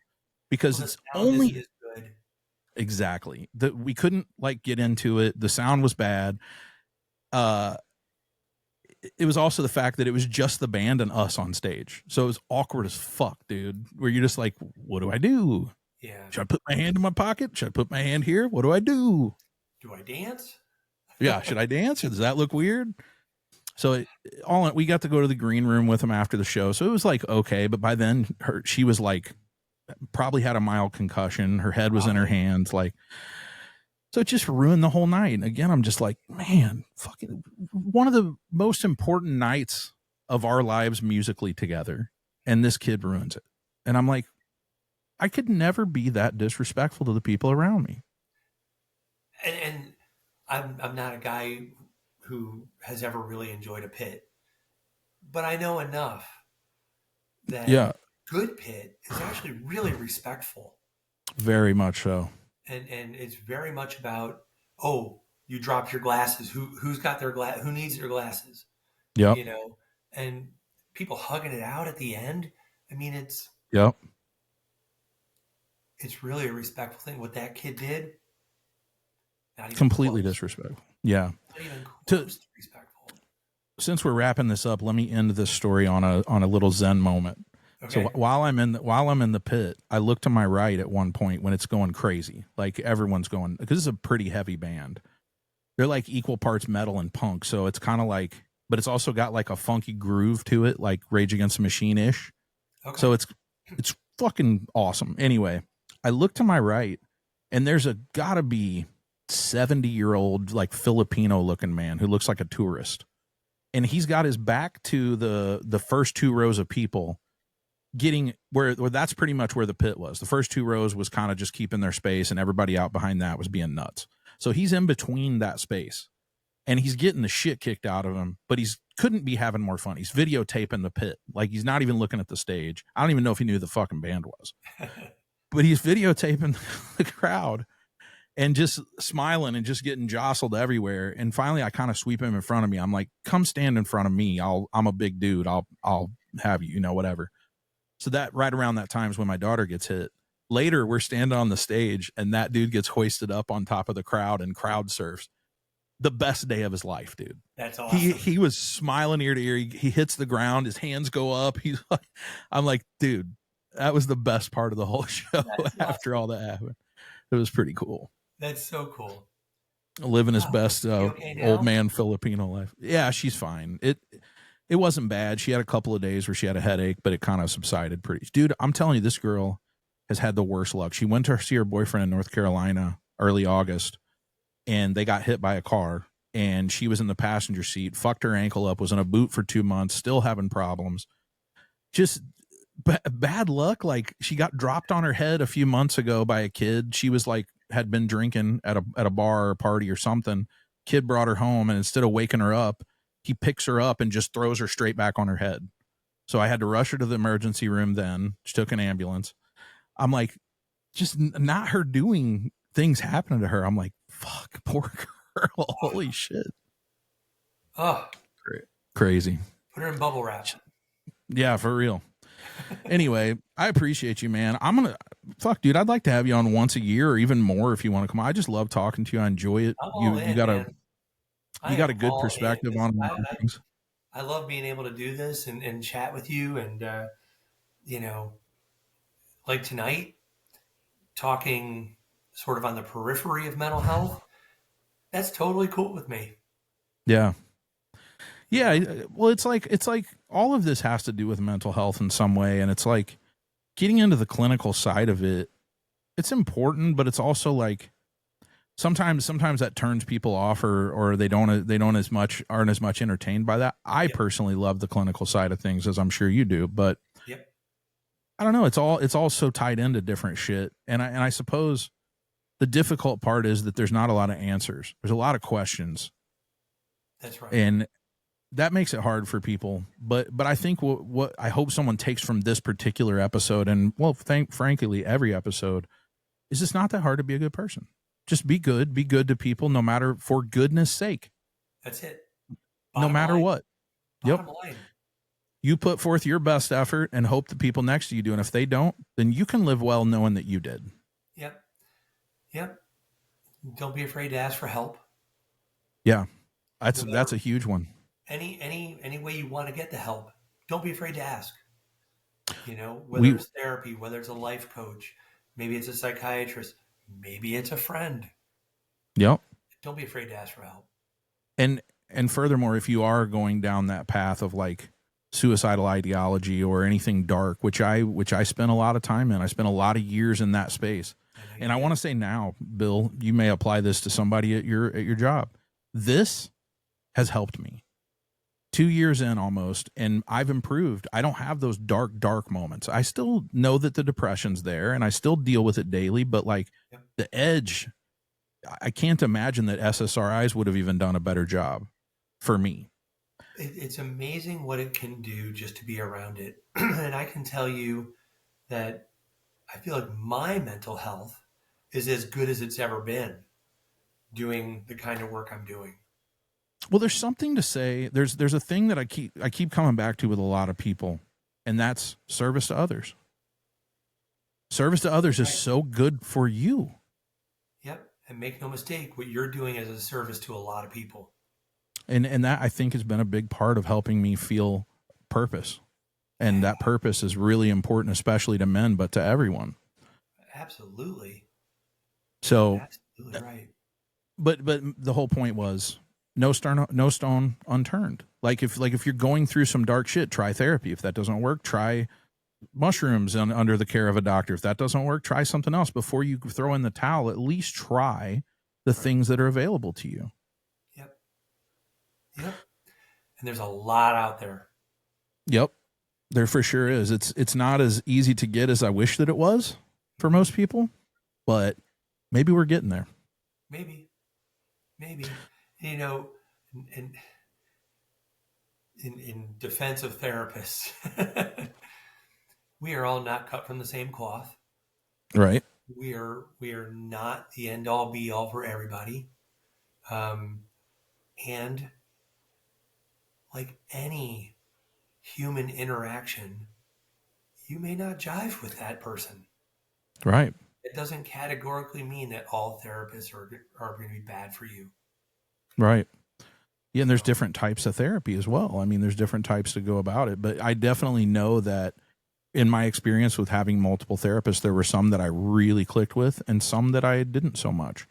because Well, it's only is good. Exactly. We couldn't like get into it. The sound was bad. It was also the fact that it was just the band and us on stage. So it was awkward as fuck, dude, where you're just like, what do I do? Yeah. Should I put my hand in my pocket? Should I put my hand here? What do I do? Do I dance? Yeah. Should I dance? Does that look weird? So we got to go to the green room with him after the show. So it was like, okay. But by then she was like, probably had a mild concussion. Her head was in her hands. Like, so it just ruined the whole night. And again, I'm just like, man, fucking one of the most important nights of our lives musically together. And this kid ruins it. And I'm like, I could never be that disrespectful to the people around me. And I'm not a guy who has ever really enjoyed a pit, but I know enough that good pit is actually really respectful. Very much so. And it's very much about, oh, you dropped your glasses. Who's got their glass? Who needs their glasses? Yeah. You know, and people hugging it out at the end. I mean, it's really a respectful thing. What that kid did, not even completely close. Disrespectful. Yeah. Not even close to respectful. Since we're wrapping this up, let me end this story on a little Zen moment. Okay. So while I'm in the pit, I look to my right at one point when it's going crazy, like everyone's going, because it's a pretty heavy band. They're like equal parts metal and punk, so it's kind of like, but it's also got like a funky groove to it, like Rage Against the Machine ish. Okay. So it's fucking awesome. Anyway, I look to my right, and there's gotta be 70-year-old like Filipino looking man who looks like a tourist, and he's got his back to the first two rows of people. Getting where that's pretty much where the pit was. The first two rows was kind of just keeping their space, and everybody out behind that was being nuts. So he's in between that space, and he's getting the shit kicked out of him, but he's couldn't be having more fun. He's videotaping the pit. Like, he's not even looking at the stage. I don't even know if he knew who the fucking band was, but he's videotaping the crowd and just smiling and just getting jostled everywhere. And finally I kind of sweep him in front of me. I'm like, come stand in front of me. I'm a big dude. I'll have you, whatever. So that right around that time is when my daughter gets hit. Later, we're standing on the stage, and that dude gets hoisted up on top of the crowd and crowd surfs. The best day of his life, dude. That's awesome. He was smiling ear to ear. He hits the ground. His hands go up. He's like, I'm like, dude, that was the best part of the whole show. After all that happened, it was pretty cool. That's so cool. Living his best old man Filipino life. Yeah, she's fine. It wasn't bad. She had a couple of days where she had a headache, but it kind of subsided pretty. Dude, I'm telling you, this girl has had the worst luck. She went to see her boyfriend in North Carolina early August, and they got hit by a car, and she was in the passenger seat, fucked her ankle up, was in a boot for 2 months, still having problems. Just bad luck. Like, she got dropped on her head a few months ago by a kid. She was like, had been drinking at a bar or a party or something. Kid brought her home, and instead of waking her up, he picks her up and just throws her straight back on her head. So I had to rush her to the emergency room then. She took an ambulance. I'm like, just not her doing things happening to her. I'm like, fuck, poor girl. Holy shit. Oh. Crazy. Put her in bubble wrap. Yeah, for real. Anyway, I appreciate you, man. Dude, I'd like to have you on once a year or even more if you want to come on. I just love talking to you. I enjoy it. You got a good perspective on things. I love being able to do this and chat with you, and like tonight, talking sort of on the periphery of mental health. That's totally cool with me. Yeah. Well, it's like all of this has to do with mental health in some way, and it's like getting into the clinical side of it. It's important, but it's also like sometimes that turns people off, or they aren't as much entertained by that. I personally love the clinical side of things, as I'm sure you do, but I don't know. It's all so tied into different shit. And I suppose the difficult part is that there's not a lot of answers. There's a lot of questions. That's right. And that makes it hard for people. But I think what I hope someone takes from this particular episode, and well, frankly, every episode, is it's not that hard to be a good person. Just be good to people, no matter, for goodness sake. That's it. No matter what. Bottom line. You put forth your best effort and hope the people next to you do. And if they don't, then you can live well knowing that you did. Yep. Don't be afraid to ask for help. Yeah. That's a huge one. Any way you want to get the help, don't be afraid to ask. Whether it's therapy, whether it's a life coach, maybe it's a psychiatrist, maybe it's a friend. Yep. Don't be afraid to ask for help. And furthermore, if you are going down that path of like suicidal ideology or anything dark, which I spent a lot of time in, I spent a lot of years in that space. And I want to say now, Bill, you may apply this to somebody at your job. This has helped me. 2 years in almost, and I've improved. I don't have those dark moments. I still know that the depression's there, and I still deal with it daily, but like the edge, I can't imagine that SSRIs would have even done a better job for me. It's amazing what it can do just to be around it. And I can tell you that I feel like my mental health is as good as it's ever been doing the kind of work I'm doing. Well, there's something to say. There's a thing that I keep coming back to with a lot of people, and that's service to others. Service to others is so good for you. Yep. And make no mistake, what you're doing is a service to a lot of people. And that, I think, has been a big part of helping me feel purpose. And that purpose is really important, especially to men, but to everyone. Absolutely. So, absolutely right. But the whole point was no stone unturned. Like if you're going through some dark shit, try therapy. If that doesn't work, try mushrooms under the care of a doctor. If that doesn't work, try something else. Before you throw in the towel, at least try the things that are available to you. Yep. And there's a lot out there. Yep. There for sure is. It's not as easy to get as I wish that it was for most people, but maybe we're getting there. Maybe. In defense of therapists, we are all not cut from the same cloth. Right. We are not the end all be all for everybody. And like any human interaction, you may not jive with that person. Right. It doesn't categorically mean that all therapists are going to be bad for you. Right. Yeah, and there's different types of therapy as well. I mean, there's different types to go about it. But I definitely know that in my experience with having multiple therapists, there were some that I really clicked with and some that I didn't so much.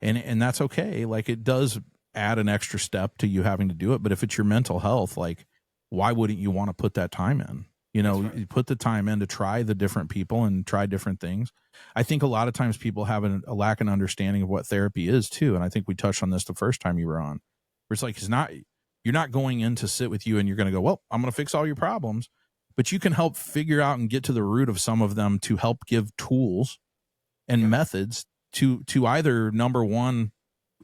And that's okay. Like, it does add an extra step to you having to do it. But if it's your mental health, like, why wouldn't you want to put that time in? You put the time in to try the different people and try different things. I think a lot of times people have a lack of understanding of what therapy is too. And I think we touched on this the first time you were on, where it's like, you're not going in to sit with you and you're going to go, well, I'm going to fix all your problems, but you can help figure out and get to the root of some of them to help give tools and methods to either, number one,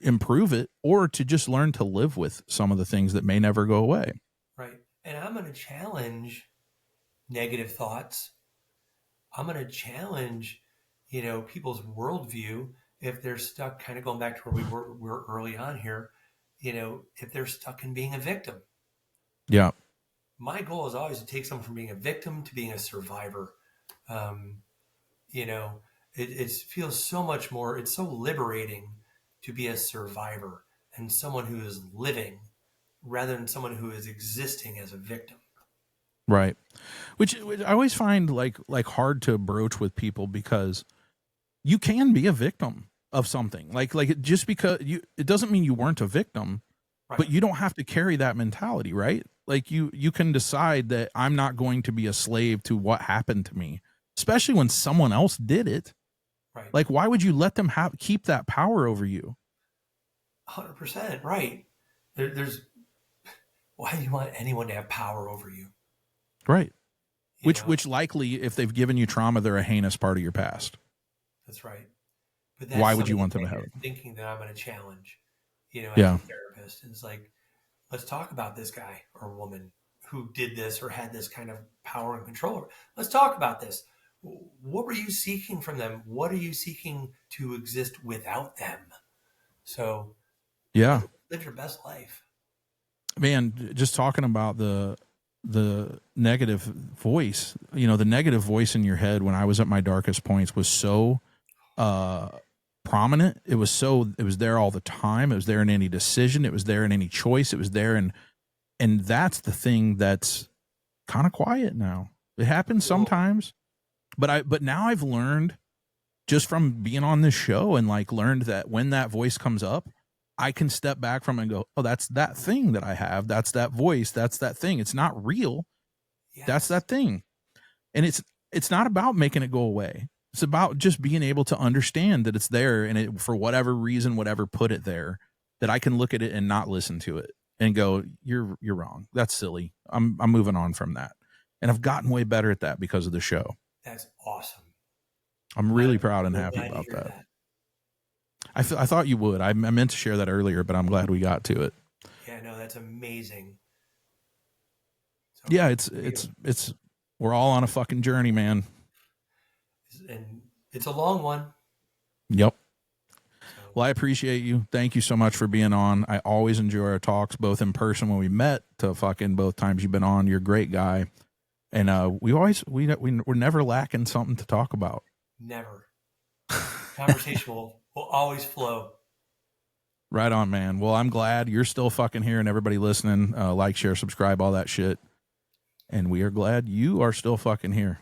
improve it, or to just learn to live with some of the things that may never go away. Right. And I'm going to challenge negative thoughts. I'm going to challenge, people's worldview if they're stuck, kind of going back to where we were early on here, if they're stuck in being a victim. Yeah. My goal is always to take someone from being a victim to being a survivor. It feels so much more, it's so liberating to be a survivor and someone who is living rather than someone who is existing as a victim. Right. Which I always find like hard to broach with people, because you can be a victim of something. Like just because it doesn't mean you weren't a victim, right. But you don't have to carry that mentality, right? Like you can decide that I'm not going to be a slave to what happened to me, especially when someone else did it. Right. Like, why would you let them keep that power over you? 100%. Right. Why do you want anyone to have power over you? Right. Which likely, if they've given you trauma, they're a heinous part of your past. That's right. But that's why would you want them to have it? Thinking that I'm going to challenge, as Yeah. a therapist. It's like, Let's talk about this guy or woman who did this or had this kind of power and control. Let's talk about this. What were you seeking from them? What are you seeking to exist without them? So, Yeah, live your best life. man. Just talking about the negative voice, you know, the negative voice in your head when I was at my darkest points was so prominent. It was there all the time. It was there in any decision. It was there in any choice. It was there. And that's the thing that's kind of quiet now. It happens sometimes, but now I've learned just from being on this show and like learned that when that voice comes up, I can step back from it and go, oh, that's that thing that I have. That's that voice. That's that thing. It's not real. Yes. That's that thing. And it's not about making it go away. It's about just being able to understand that it's there, and it, for whatever reason, whatever put it there, that I can look at it and not listen to it and go, you're wrong. That's silly. I'm moving on from that. And I've gotten way better at that because of the show. That's awesome. I'm really proud and happy about that. I thought you would. I meant to share that earlier, but I'm glad we got to it. Yeah, no, that's amazing. So, yeah, it's we're all on a fucking journey, man. And it's a long one. Yep. So. Well, I appreciate you. Thank you so much for being on. I always enjoy our talks, both in person when we met to fucking both times you've been on. You're a great guy. And we're never lacking something to talk about. Never. Conversation will always flow. Right on, man. Well, I'm glad you're still fucking here and everybody listening. Like, share, subscribe, all that shit. And we are glad you are still fucking here.